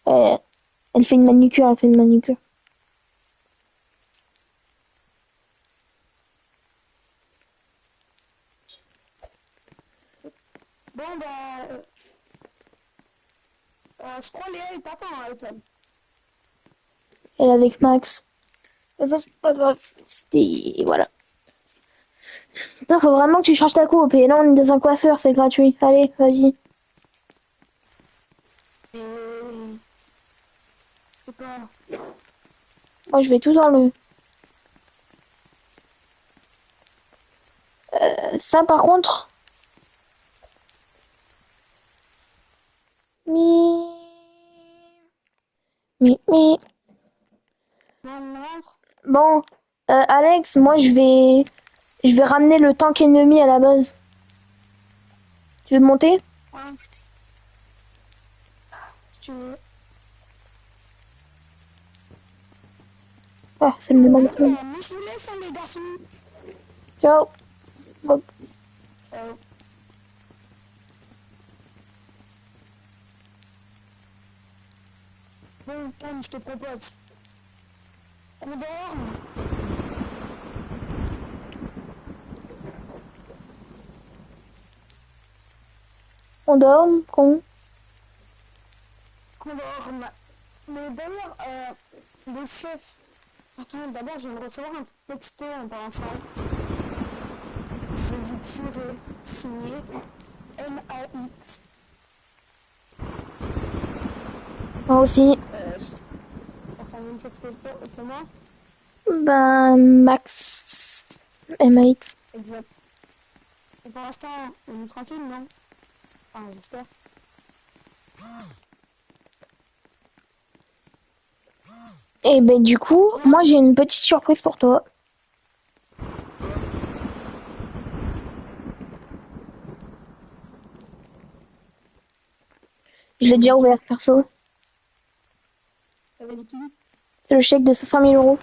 Elle fait une manucure, Bon, bah, je crois Léa est t'attend à Automne. Elle est avec Max. Mais ça, c'est pas grave. C'était... Voilà. Putain, faut vraiment que tu changes ta coupe. Et là, on est dans un coiffeur, c'est gratuit. Allez, vas-y. Et... Je sais pas. Moi, je vais tout dans le... Ça, par contre... Mi... Mi... Non, non, Bon, Alex, moi, je vais ramener le tank ennemi à la base. Tu veux monter? ouais. Si tu veux. Ah, c'est le moment de Bon, bah, moi, je vous laisse, hein, les garçons. Ciao. Bon. Euh, Bon, Tom, je te propose. On dort. On dort, con. Qu'on dort. Mais d'ailleurs, le chef. Attends, d'abord, je viens de recevoir un texto en pensant. Je vous tuerai. Signé MAX. Moi aussi. On s'en même chose que moi. Ben, Max. MX. Exact. Et pour l'instant, on est tranquille, non? Enfin, j'espère. Et ben, du coup, moi, j'ai une petite surprise pour toi. Je l'ai déjà ouvert, perso. T'avais dit qui? C'est le chèque de 500 000 euros.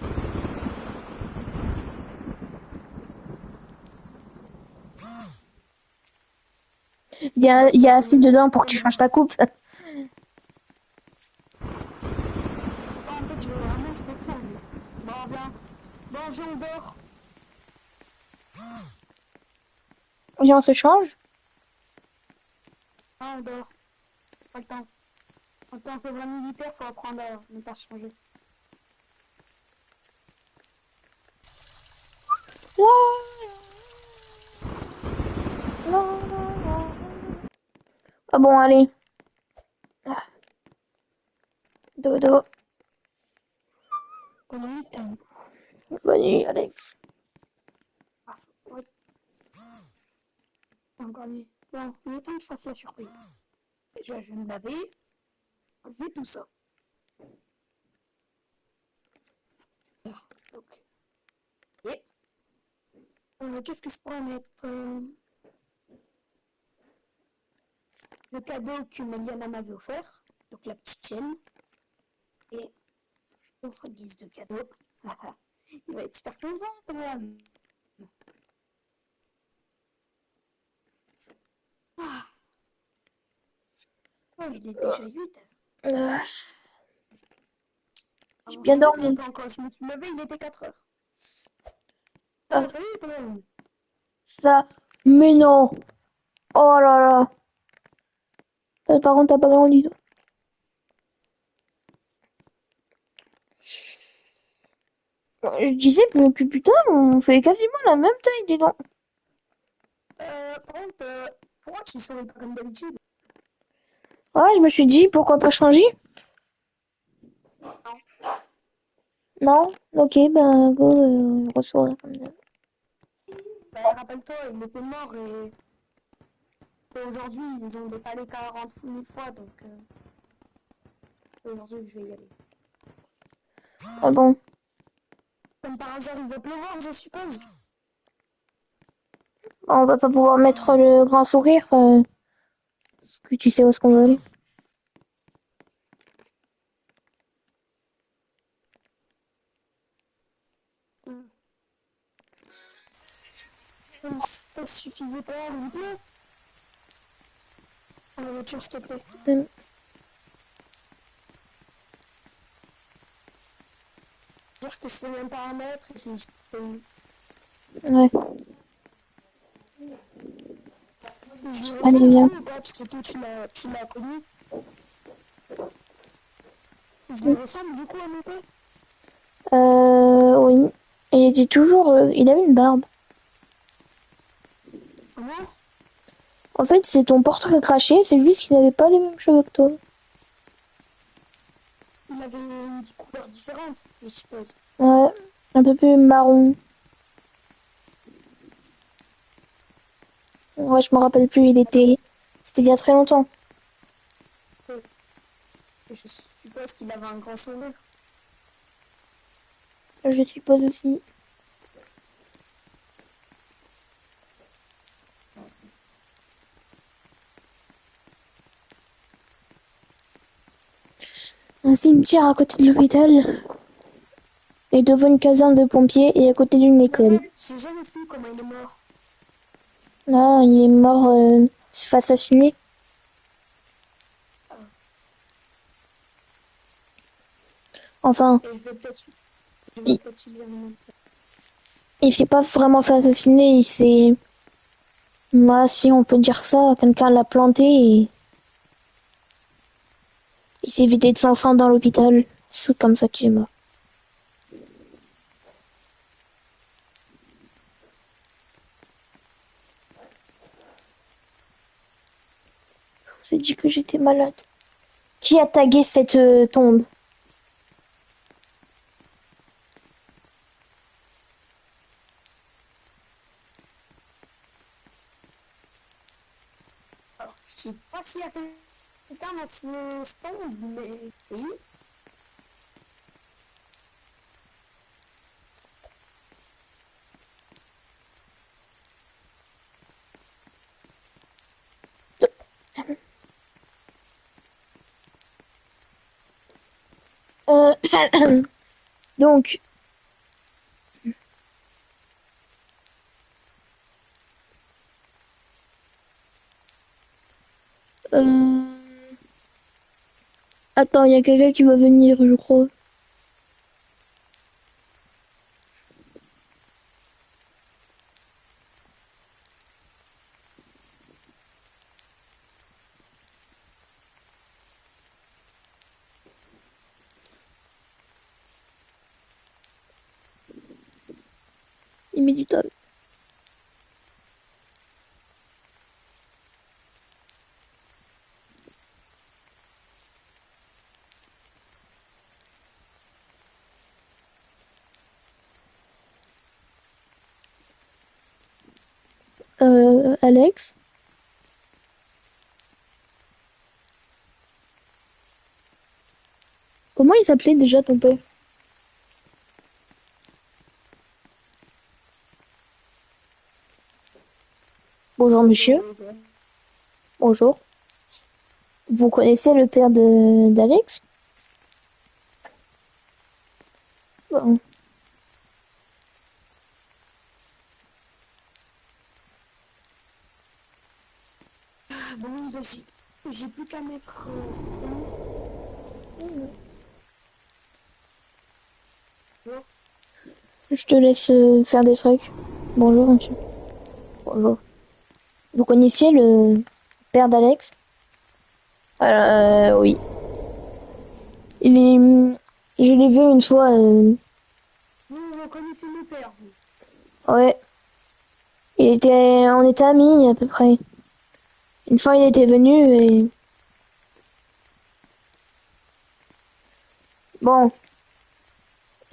Il il y a assez dedans pour que tu changes ta coupe. Attends, en fait, je vais vraiment te prendre. Bon, viens. Bon, viens, on dort. Viens, on se change. Ah, on dort. Pas le temps. En tant que vrai militaire, faut apprendre à ne pas se changer. Ah bon, allez. Ah, dodo. Bonne nuit, Bonne nuit, Alex. Ah, ouais, encore nuit. Bon, il est temps que je fasse la surprise. Déjà, je vais me laver. Enlever tout ça. Donc, et qu'est-ce que je pourrais mettre le cadeau que Meliana m'avait offert. Donc, la petite chaîne. Et offre guise de cadeau. Il va être super content, quand même. Ah, oh, il est déjà 8 heures. Euh, j'ai Avant, bien c'était dormi. longtemps. Quand je me suis levée, il était 4 heures. Ah, Ah, salut, quand même. ça. Mais non. Oh là là. Par contre, t'as pas grandi, toi. Je disais que putain, on fait quasiment la même taille, dis donc. Par contre, pourquoi tu ne souris pas comme d'habitude? Ouais, je me suis dit, pourquoi pas changer? Non. Non? Ok, ben, go, ressort comme ça. Bah, rappelle-toi, il était mort et aujourd'hui, ils ont dépalé 40 000 fois, donc aujourd'hui, je vais y aller. Ah bon? Comme par hasard, il va pleuvoir, je suppose. On va pas pouvoir mettre le grand sourire, parce que tu sais où est-ce qu'on va aller. Hmm. Comme ça suffisait pas, il pleut. Dans la voiture, s'il te plaît. Dire que c'est même pas un mètre, et c'est juste Ouais. je lui Allez, ressemble du viens. coup ou pas, parce que toi, tu l'as connu. Je lui ressemble du coup à mon père. Oui. Il était toujours, il avait une barbe. Comment? En fait, c'est ton portrait craché, c'est juste qu'il n'avait pas les mêmes cheveux que toi. Il avait une couleur différente, je suppose. Ouais. Un peu plus marron. Ouais, je me rappelle plus, c'était il y a très longtemps. Je suppose qu'il avait un grand sourire. Je suppose aussi. Un cimetière à côté de l'hôpital, et devant une caserne de pompiers et à côté d'une école. J'ai jamais su comment il est mort. Non, il est mort, il se fait assassiner. Enfin, Et je vais il, peut-être subir le même sort. il s'est pas vraiment fait assassiner, il s'est... Moi, si on peut dire ça, quelqu'un l'a planté et il s'est vidé de son sang dans l'hôpital. C'est comme ça qu'il est mort. Je vous ai dit que j'étais malade. Qui a tagué cette tombe? Alors, je sais pas s'il y a quelqu'un dans ce stand, mais oui. Euh, donc, Attends, il y a quelqu'un qui va venir, je crois. Il met du temps. Alex? Comment il s'appelait déjà ton père? Bonjour monsieur. Bonjour. Vous connaissez le père de d'Alex? Bon. Bon, bah, j'ai plus qu'à mettre. Je te laisse faire des trucs. Bonjour monsieur. Bonjour. Vous connaissiez le père d'Alex? Oui. Il est... Je l'ai vu une fois. Vous reconnaissez mon père, vous. Ouais. On était amis à peu près. Une fois, il était venu et bon,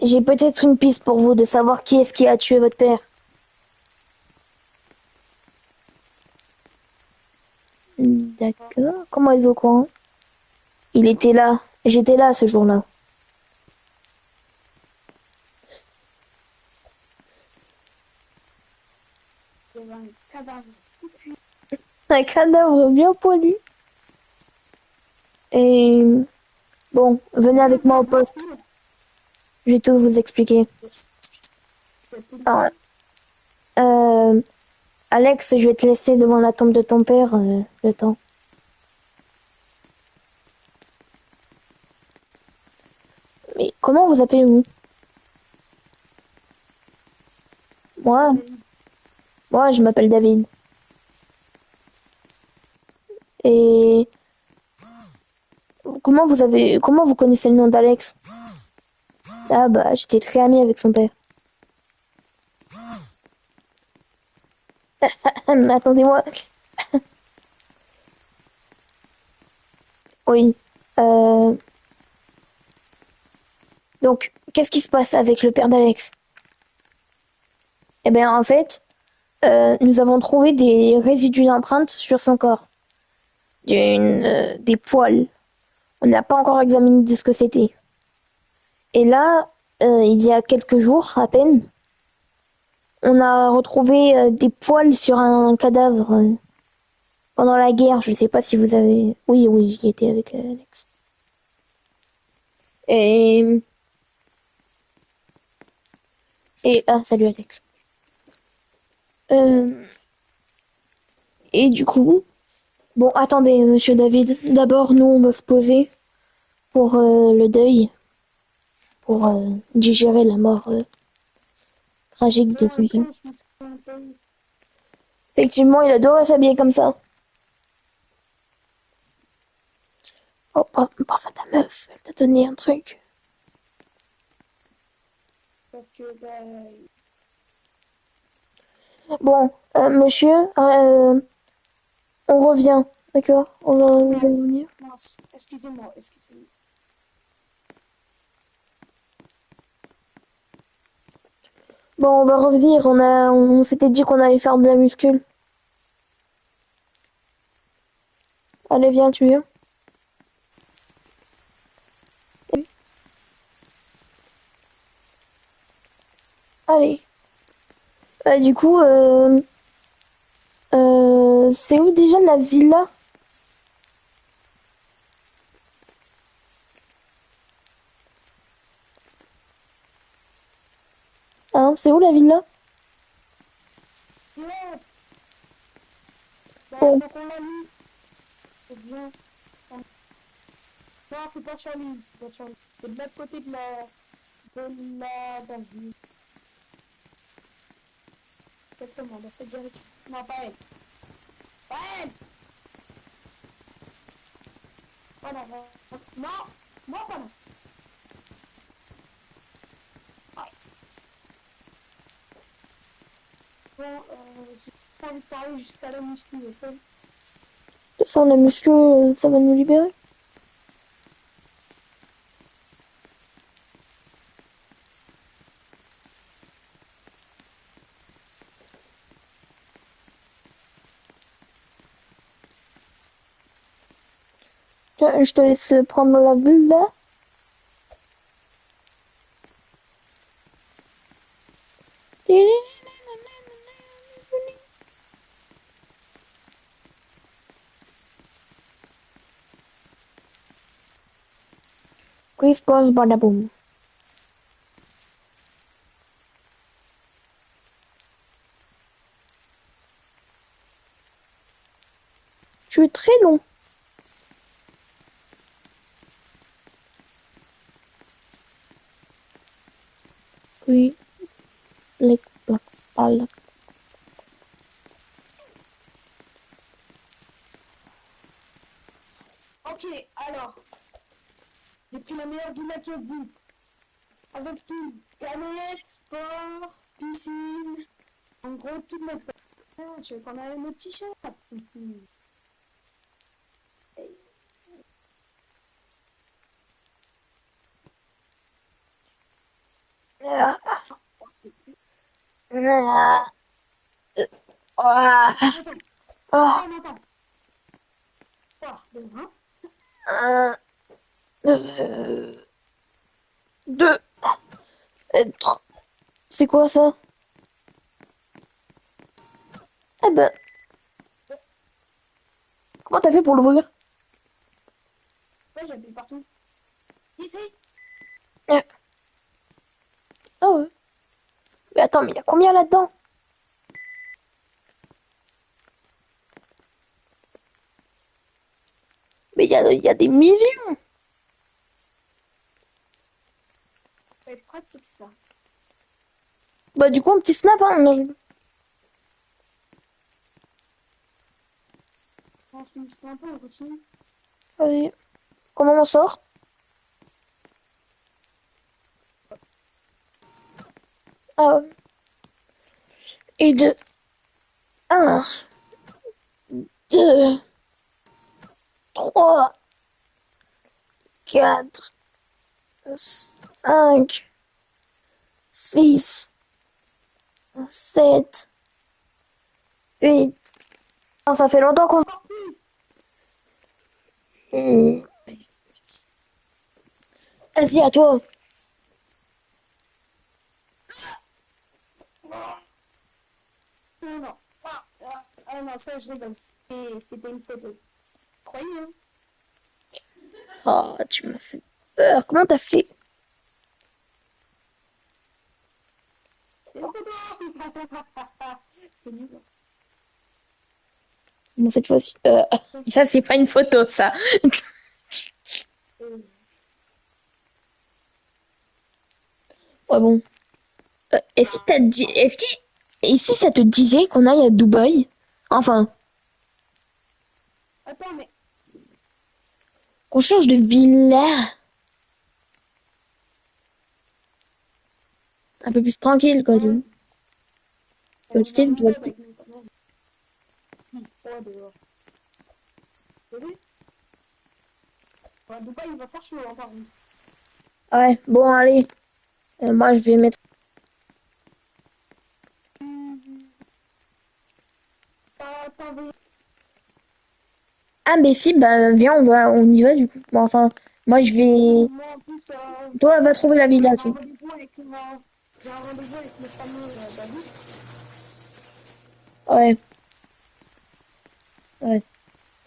j'ai peut-être une piste pour vous de savoir qui est-ce qui a tué votre père. D'accord. Comment êtes-vous au courant? Il était là. J'étais là ce jour-là. Il y avait un cadavre. Un cadavre bien poilu. Et bon, venez avec moi au poste. Je vais tout vous expliquer. Alors, euh, Alex, je vais te laisser devant la tombe de ton père le temps. Mais comment vous appelez-vous? Moi, moi, je m'appelle David. Et comment vous connaissez le nom d'Alex? Ah bah, j'étais très amie avec son père. Attendez-moi. Oui. Euh, donc, qu'est-ce qui se passe avec le père d'Alex? Eh bien, en fait, nous avons trouvé des résidus d'empreintes sur son corps. Des poils. On n'a pas encore examiné de ce que c'était. Et là, il y a quelques jours à peine, on a retrouvé des poils sur un cadavre pendant la guerre. Je ne sais pas si vous avez... Oui, oui, j'y étais avec Alex. Et... Ah, salut Alex. Euh, Et du coup... Bon, attendez, monsieur David. D'abord, nous, on va se poser pour le deuil, pour digérer la mort tragique de son père. Effectivement, il adorait s'habiller comme ça. Oh, pense à ta meuf, elle t'a donné un truc. Parce que, bah, Bon, monsieur, on revient, d'accord? On va revenir. mince, excusez-moi, excusez-moi. Bon, on va revenir, on s'était dit qu'on allait faire de la muscule. Allez, viens, tu viens. Allez. Du coup, c'est où déjà la villa? Hein, c'est où la villa? Ouais, bah, Bon, donc on l'a mis. C'est bien. Non, c'est pas sur l'île, c'est pas sur l'île. C'est de l'autre côté de la ville. Exactement, dans cette direction. Non, pas elle. Pas elle! Voilà, voilà. Non! Non, pas là. Ouais. Bon, j'ai pas envie de parler jusqu'à la muscu, ok? Sans la muscu, ça va nous libérer. Tiens, je te laisse prendre la bulle là. Chris goes badaboom. Tu es très long. Oui, les balles. Ok, alors, j'ai pris la meilleure doula qui existe. Avec tout, canette, sport, piscine, en gros, tout le monde. Tu veux qu'on aille le petit chat? Ah, Oh, c'est plus. ah, ah, Attends, ah, attends, attends. Oh, bon, hein? un, deux, trois. C'est quoi ça? Eh ben, comment t'as fait pour l'ouvrir? Ouais, j'appuie partout. Ici? Ah ouais. Mais attends, mais il y a combien là-dedans? Mais il y a des millions. Ça va être pratique, ça. Bah du coup, un petit snap, hein. Non, On se muscle un peu, on continue. allez. Comment on sort? Ah, ouais. Et de un, deux, trois, quatre, cinq, six, sept, huit. Ah, ça fait longtemps qu'on... Encore plus! Hmm. Vas-y, à toi. Non, non. Ah non, ça, je rigole. C'était une photo. Croyez, hein? Oh, tu m'as fait peur. Comment t'as fait? C'est une photo! C'est nul. Bon, cette fois-ci... ça, c'est pas une photo, ça. Euh, Ouais, bon. Est-ce que t'as dit... Est-ce que... Et si ça te disait qu'on aille à Dubaï? Enfin, Attends, mais qu'on change de villa. Un peu plus tranquille, quoi. Tu vois le on va style, tu vois le monter style. avec nous quand même. Il fait froid dehors. T'as vu? À Dubaï, il va faire chaud, hein, par contre. Ouais, bon, allez. Moi, je vais mettre... T'as envoyé Ah, mais si, bah, viens, on y va, du coup. Bon, enfin, moi, je vais... moi en plus, Toi, va trouver la villa, tu. j'ai un rendez-vous avec le fameux Babou. Ouais, ouais,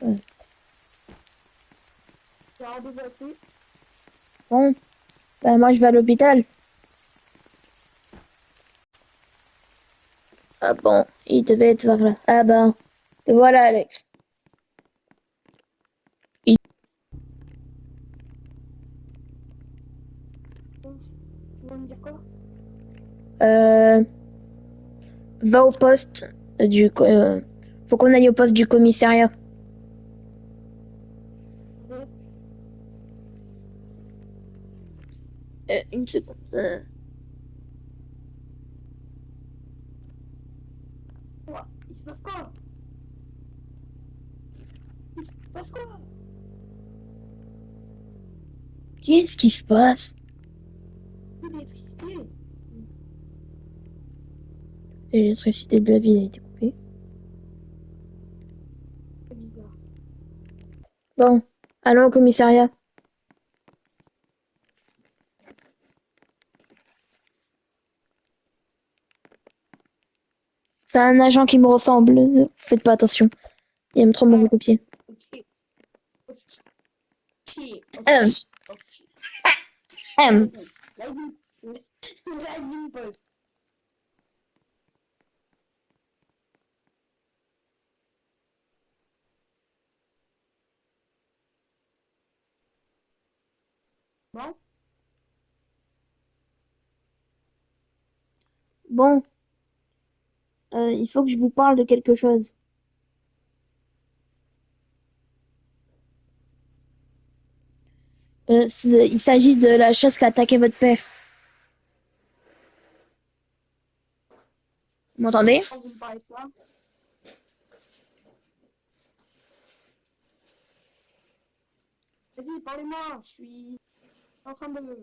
ouais. J'ai un rendez-vous avec lui. Bon, bah, moi, je vais à l'hôpital. Ah bon, il devait être par là. Ah ben, te voilà, Alex. Tu vas me dire quoi? Va au poste faut qu'on aille au poste du commissariat. Ouais. Une seconde. Quoi? Il se passe quoi? Il se passe quoi? Qu'est-ce qui se passe? L'électricité. L'électricité de la ville a été coupée. C'est bizarre. Bon, allons au commissariat. C'est un agent qui me ressemble. Faites pas attention. Il aime trop me recopier. Ok. Ok. Ok. Euh, Ok. euh. Vas-y. Vas-y. Vas-y, pause. Bon. Bon, il faut que je vous parle de quelque chose. Il s'agit de la chose qui a attaqué votre père. Vous m'entendez? Quand vous me parlez de ça. Vas-y, parlez-moi. Je suis en train de. Ne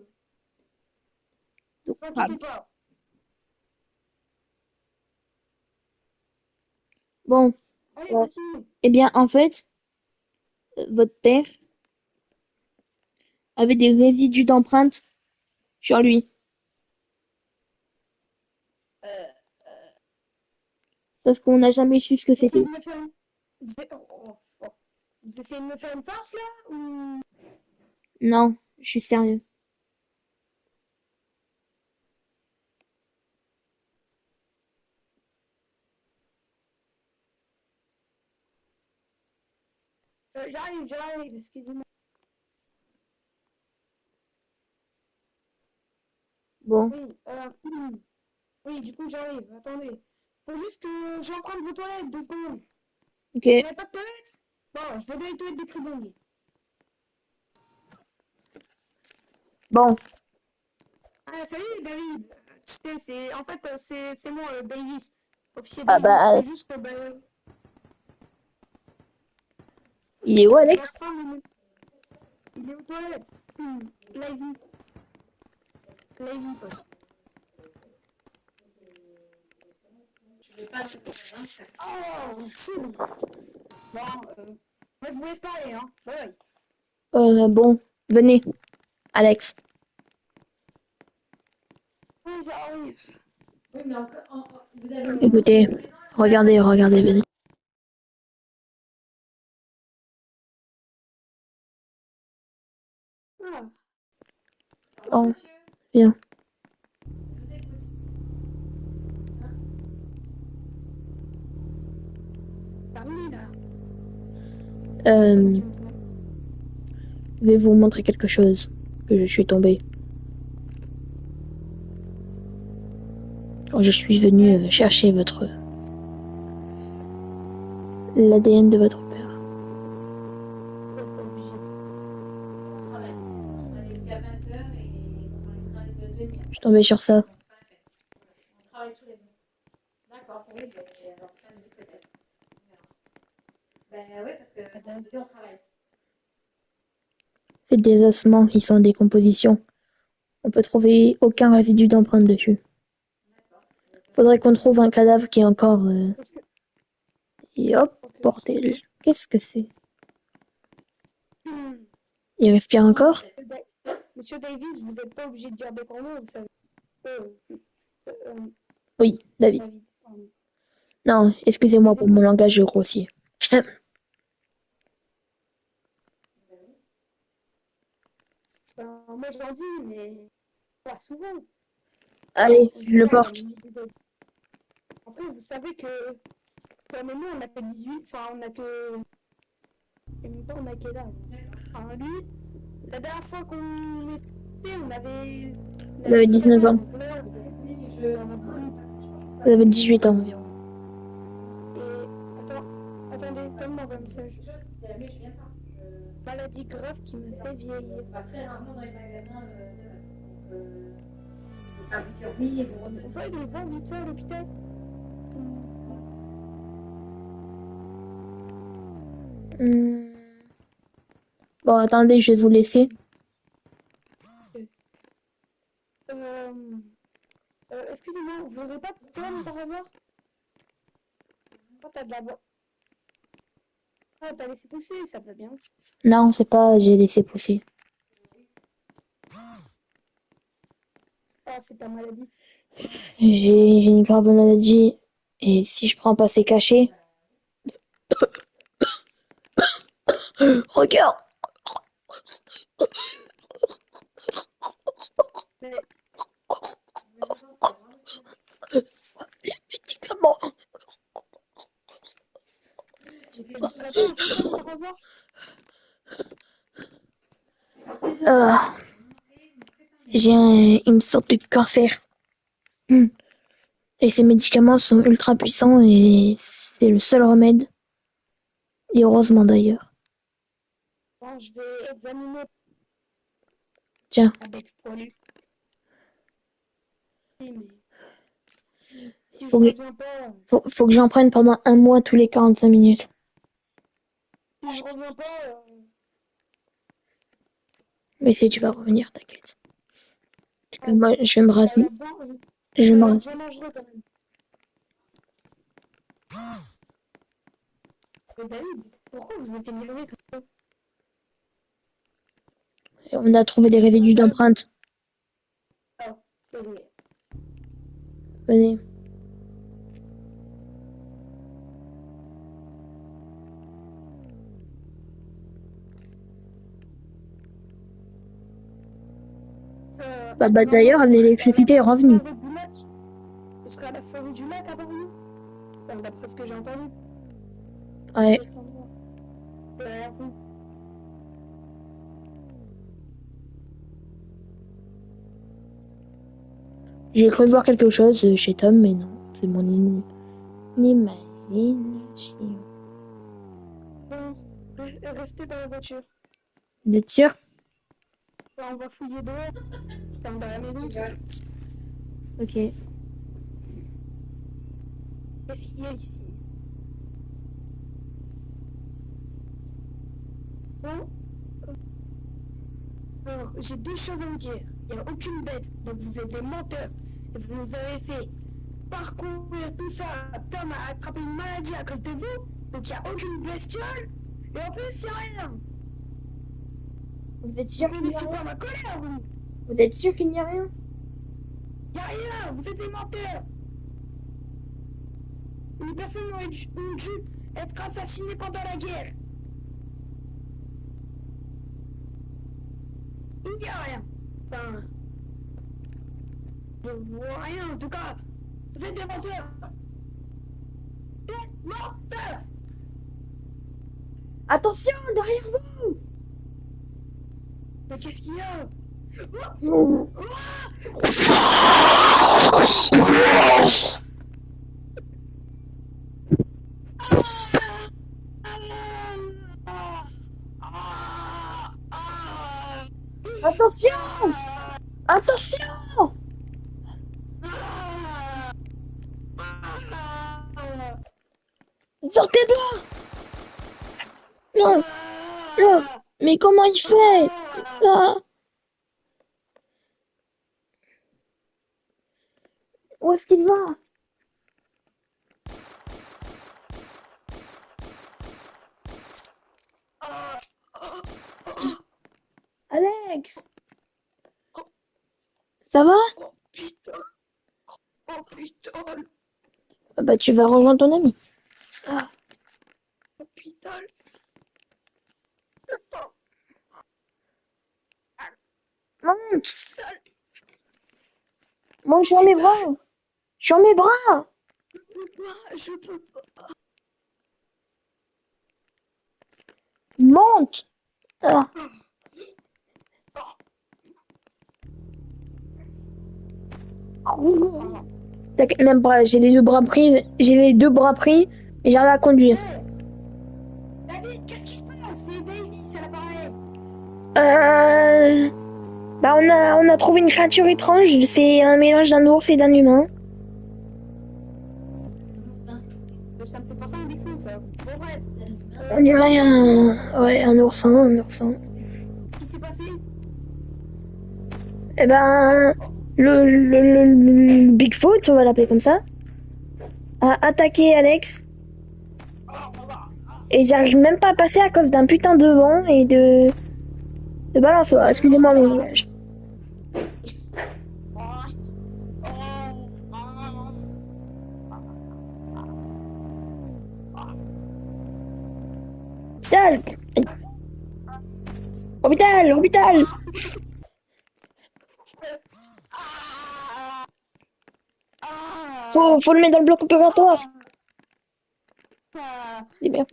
vous inquiétez pas. Bon, Allez, Ouais. continue. eh bien, en fait, votre père avait des résidus d'empreintes sur lui. Sauf qu'on n'a jamais su ce que Vous essayez c'était. de me faire une... Vous essayez de me faire une farce, là? Ou... Non, je suis sérieux. J'arrive, excusez-moi. Bon, Oui, oui, du coup, j'arrive. Attendez. Faut juste que j'emprunte vos toilettes, 2 secondes. ok. Vous n'avez pas de toilettes? Bon, je vais bien les toilettes des prisonniers. Bon, Ah, salut, David. Tu sais, en fait, c'est moi, Davis. Officier ah Davis. bah, C'est juste que, ben, il est où, ma Alex? femme, il est aux toilettes. Là, il poste. Oh, fou. Bon, moi, je vous laisse parler, hein. Ouais. Bon, venez, Alex. Oui, j'arrive. Écoutez, regardez, venez. Ah, Oh, bien. terminé, là. Euh, je vais vous montrer quelque chose que je suis tombée. Quand je suis venue chercher l'ADN de votre père. Vous êtes pas obligé. Je suis tombée sur ça. C'est des ossements, ils sont en décomposition. On peut trouver aucun résidu d'empreinte dessus. Faudrait qu'on trouve un cadavre qui est encore... Est-ce que... Et hop, Ok, bordel. Qu'est-ce que c'est? Hmm. Il respire encore? Monsieur Davis, vous n'êtes pas obligé de dire des grands mots, vous savez. Euh, euh, Oui, David. David, pardon. Non, excusez-moi pour mon langage grossier. Moi, j'en dis, mais pas souvent. Allez, On je le dirait à la porte. limite des autres. Après, vous savez que, comme nous, on a que 18, enfin, on a que... Et même pas, on a quel âge? Enfin, lui, la dernière fois qu'on était, on avait Vous avez 19 ans. Là, vous avez dans votre limite. Vous avez 18 ans environ. Et attendez, donne-moi un message. Maladie grave qui me fait vieillir. Pourquoi il est bon vite fait à l'hôpital? Bon, attendez, je vais vous laisser. Excusez-moi, vous n'aurez pas de pomme par hasard? Oh, t'as de la boîte. Ah, t'as laissé pousser, ça va bien. Non, c'est pas, j'ai laissé pousser. Ah, c'est ta maladie. J'ai une grave maladie. Et si je prends pas ces cachets. Regarde! Mais Médicaments! tu serais pas un symptôme par hasard? J'ai une sorte de cancer. Et ces médicaments sont ultra puissants et c'est le seul remède. Et heureusement d'ailleurs. Bon, je vais examiner Tiens, avec poilu. Oui, mais si je faut que, reviens pas, faut que j'en prenne pendant un mois tous les 45 minutes. si je reviens pas, Mais si tu vas revenir, t'inquiète. Moi, je vais me ça a raser. l'air bien, Je vais ça a me l'air raser. bien dangereux quand même. Mais David, pourquoi vous êtes énervé comme ça? Et on a trouvé des résidus d'empreintes. Ah, désolé. Venez. Bah, d'ailleurs, normalement, l'électricité est revenue. forêt du lac. Ce sera à la forêt du lac apparemment. Enfin, d'après ce que j'ai entendu. Ouais. Cet endroit. Derrière vous. J'ai cru voir quelque chose chez Tom, mais non. C'est mon imagination. Bon, restez dans la voiture. Vous êtes sûr? Enfin, on va fouiller dehors. Enfin, dans la maison. Ok. Qu'est-ce qu'il y a ici? Bon, alors, j'ai deux choses à vous dire. Il n'y a aucune bête, donc vous êtes des menteurs. Et vous nous avez fait parcourir tout ça. Tom a attrapé une maladie à cause de vous, donc il n'y a aucune bestiole. Et en plus, il n'y a rien. Vous êtes Vous sûr qu'il n'y a connaissez rien? pas ma colère, vous. Vous êtes sûr qu'il n'y a rien? Il n'y a rien, vous êtes des menteurs. Les personnes ont dû être assassinées pendant la guerre. Il n'y a rien. Enfin, je vois rien en tout cas. Vous êtes des menteurs. Des menteurs. Attention, derrière vous! Mais qu'est-ce qu'il y a? Attention! Attention! Sortez de là! Non! Non! Mais comment il fait? Ah! Où est-ce qu'il va? Alex! Ça va? Oh putain! Oh putain! Ah bah tu vas rejoindre ton ami. Oh putain! Monte! Monte sur mes bras! Sur mes bras! Je peux pas. Monte! Ah. T'inquiète même pas, j'ai les deux bras pris, et j'arrive à conduire. David, qu'est-ce qui se passe? C'est Davis à l'appareil. Bah on a trouvé une créature étrange, c'est un mélange d'un ours et d'un humain. Ça me fait penser à un Bigfoot, ça. Bon, bref. On dirait un oursin. Qu'est-ce qui s'est passé? Eh ben, le Bigfoot, on va l'appeler comme ça, a attaqué Alex. Et j'arrive même pas à passer à cause d'un putain de vent et de balançoire. Excusez-moi mon langage. Hôpital! Hôpital! Faut le mettre dans le bloc opératoire. Libère.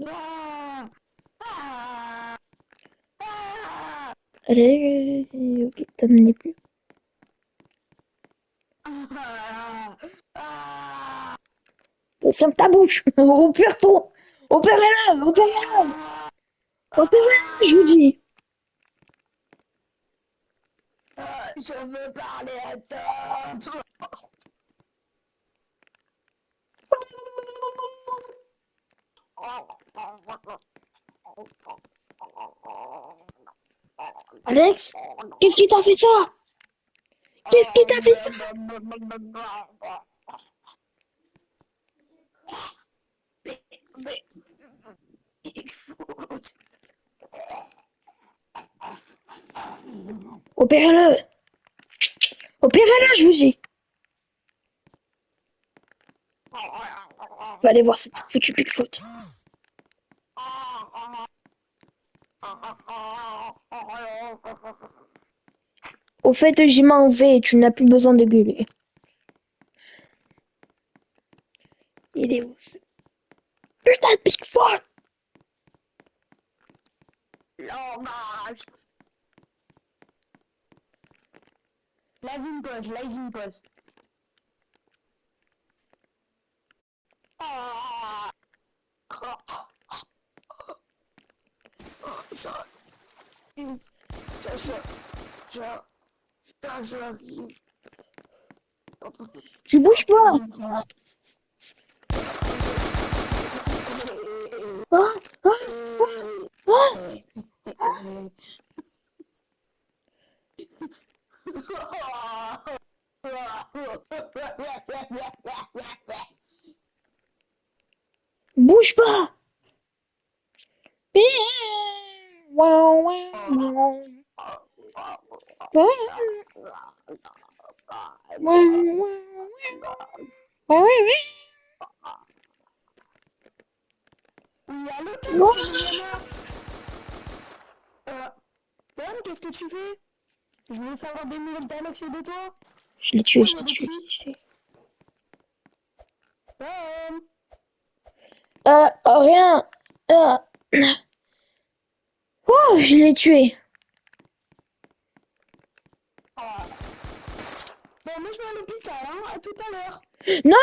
Allez, ok, t'as mené plus. Ferme ta bouche! Opère-toi! Opérez-le! Opérez-le, je vous dis! Je veux parler à toi. Alex, qu'est-ce qui t'a fait ça? Qu'est-ce qui t'a fait ça? Bigfoot. Opérez-le! Opérez-le, je vous dis! Va aller voir cette foutue Bigfoot. Au fait, j'y m'en vais, tu n'as plus besoin de gueuler. Il est où? Putain de Bigfoot! Langage. Live une pause. J'arrive. Tu bouges pas! Ah, bouge pas! Oui, allô, Ben, qu'est-ce que tu fais? Je voulais savoir des nouvelles d'Alex et de toi. Je l'ai tué. Ben, Rien. Oh, je l'ai tué. bon, moi je vais à l'hôpital, hein, à tout à l'heure. Non!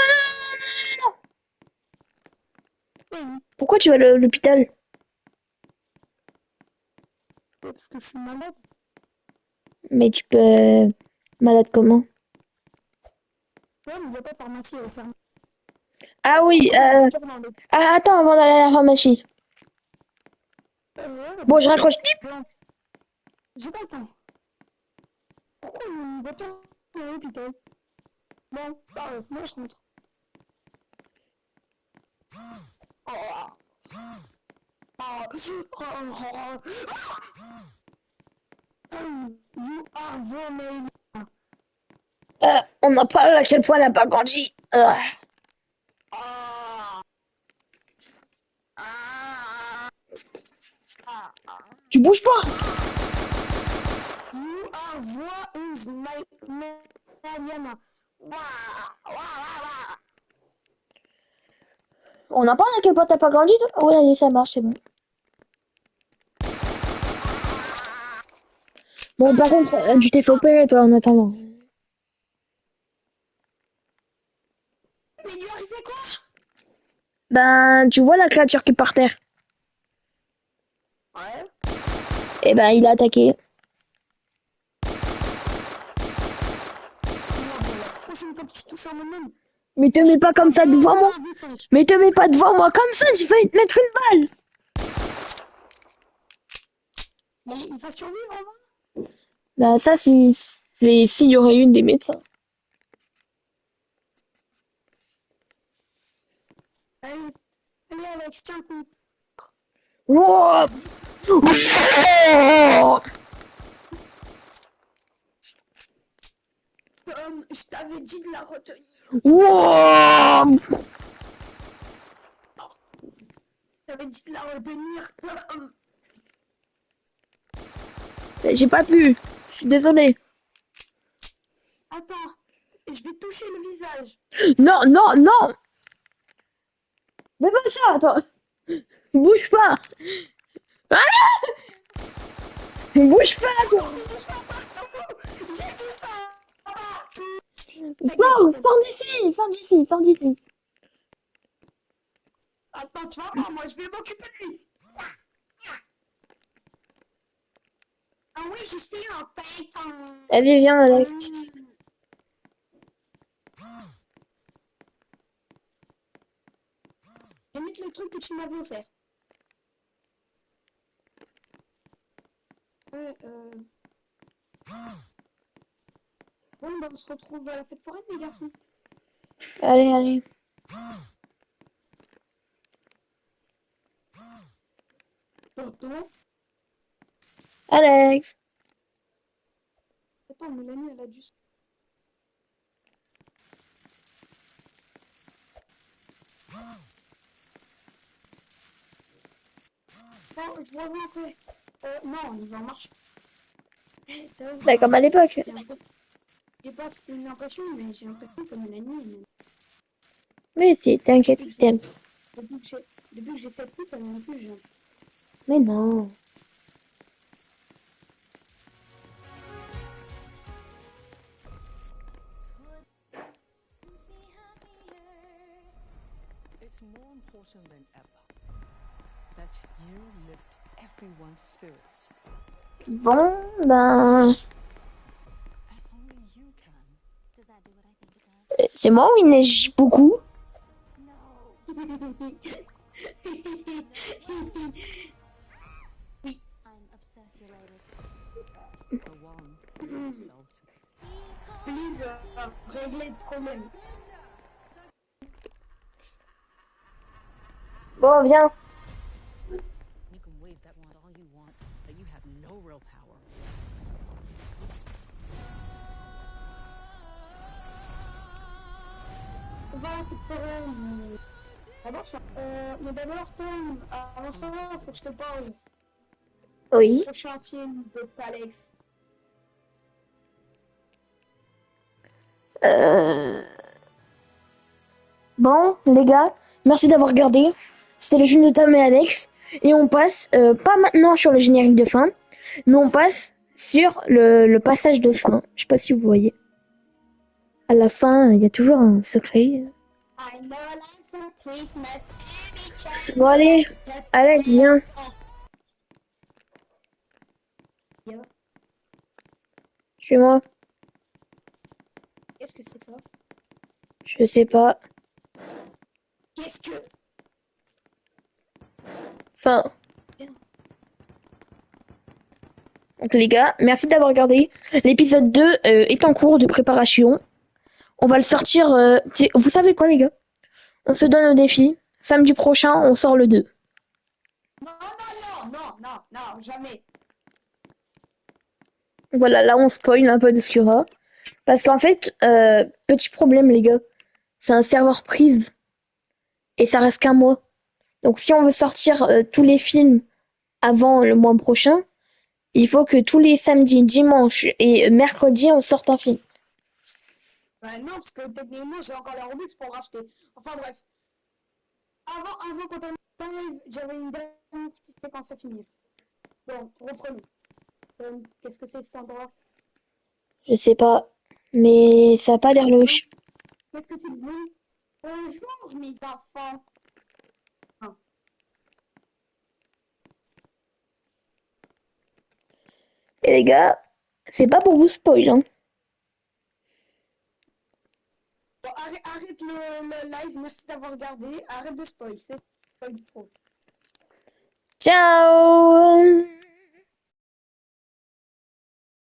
Oui, Pourquoi tu vas à l'hôpital? parce que je suis malade. Mais tu peux... Malade comment? Ouais, mais il n'y a pas de pharmacie, elle est fermée. Ah oui, attends avant d'aller à la pharmacie. Ouais, Bon, je raccroche. bon, j'ai pas le temps. Pourquoi on va pas à l'hôpital? Bon, moi je rentre. You are the On n'a pas à quel point elle a pas grandi. Tu bouges pas. You are voix is my Mariana. On n'a pas à quel point t'as pas grandi, toi? Oui, allez, ça marche, c'est bon. Bon, par contre, tu t'es fait opérer, toi, en attendant. ben, tu vois la créature qui est par terre? Ouais. Eh ben, il a attaqué. La prochaine fois que tu touches un même. Mais te mets pas comme ça devant moi. Un visage. Mais te mets pas devant moi comme ça, j'ai failli te mettre une balle. Mais il va survivre, hein. Bah ça, s'il y aurait eu des médecins. Allez, allez Alex, tiens le coup. Wow. Je t'avais dit de la retenir. Wow. Je t'avais dit de la retenir. J'ai pas pu. Je suis désolée. Attends, je vais toucher le visage. Non, non, non. Mais pas ça, toi. Bouge pas. Ah, bouge pas, toi. J'ai tout ça. Sors d'ici, sors d'ici, sors d'ici. Attends, tu vas voir, moi je vais m'occuper de lui. Ah oui, je sais en fait. Allez, viens, Alex. Je vais mettre le truc que tu m'avais offert. Ouais, Bon, bah on se retrouve à la fête foraine, les garçons. Allez, allez. Attends, Alex. Mélanie, elle a dû... Oh, je vois rentrer. Non, il va en marche. Bah, comme à l'époque. Je sais pas si c'est une impression, mais j'ai l'impression que Mélanie, Mais si, t'inquiète, je t'aime. depuis que j'ai cette coupe, elle n'est plus jeune. Mais non. It's more important than ever that you lift everyone's spirits Bon, ben... as only you can. Does that do what I think it does? C'est moi ou il neige beaucoup? I'm obsessed-related. The one who sells it. Please, régler le problème. Bon, viens. You can wave that wand all you want, but you have no real power. Va, tu peux... D'abord, mais d'abord, Tom, avant ça, faut que je te parle. Oui. Prochain film de Alex. Bon, les gars, merci d'avoir regardé. C'était le film de Tom et Alex. Et on passe, pas maintenant sur le générique de fin, mais on passe sur le passage de fin. Je sais pas si vous voyez. À la fin, il y a toujours un secret. I know like for Christmas. Bon, allez, Alex, viens. Yo, Suis-moi. qu'est-ce que c'est ça? Je sais pas. Qu'est-ce que... Fin. Donc les gars, merci d'avoir regardé. L'épisode 2 est en cours de préparation. On va le sortir... vous savez quoi les gars? On se donne un défi. Samedi prochain, on sort le 2. Non, jamais. Voilà, là on spoil un peu de ce qu'il y aura. Parce qu'en fait, petit problème les gars, c'est un serveur prive. Et ça reste qu'un mois. Donc si on veut sortir tous les films avant le mois prochain, il faut que tous les samedis, dimanches et mercredis, on sorte un film. Bah non, parce que techniquement, j'ai encore les Robux pour racheter. Enfin bref. Avant quand on arrive, j'avais une dernière petite séquence à finir. Bon, reprenons. Qu'est-ce que c'est cet endroit? Je sais pas. Mais ça a pas l'air louche. Qu'est-ce que c'est le bruit? Bonjour, mes enfants. Et les gars, c'est pas pour vous spoil, hein. Bon, arrête le live, merci d'avoir regardé. Arrête de spoil, c'est spoil trop. Ciao!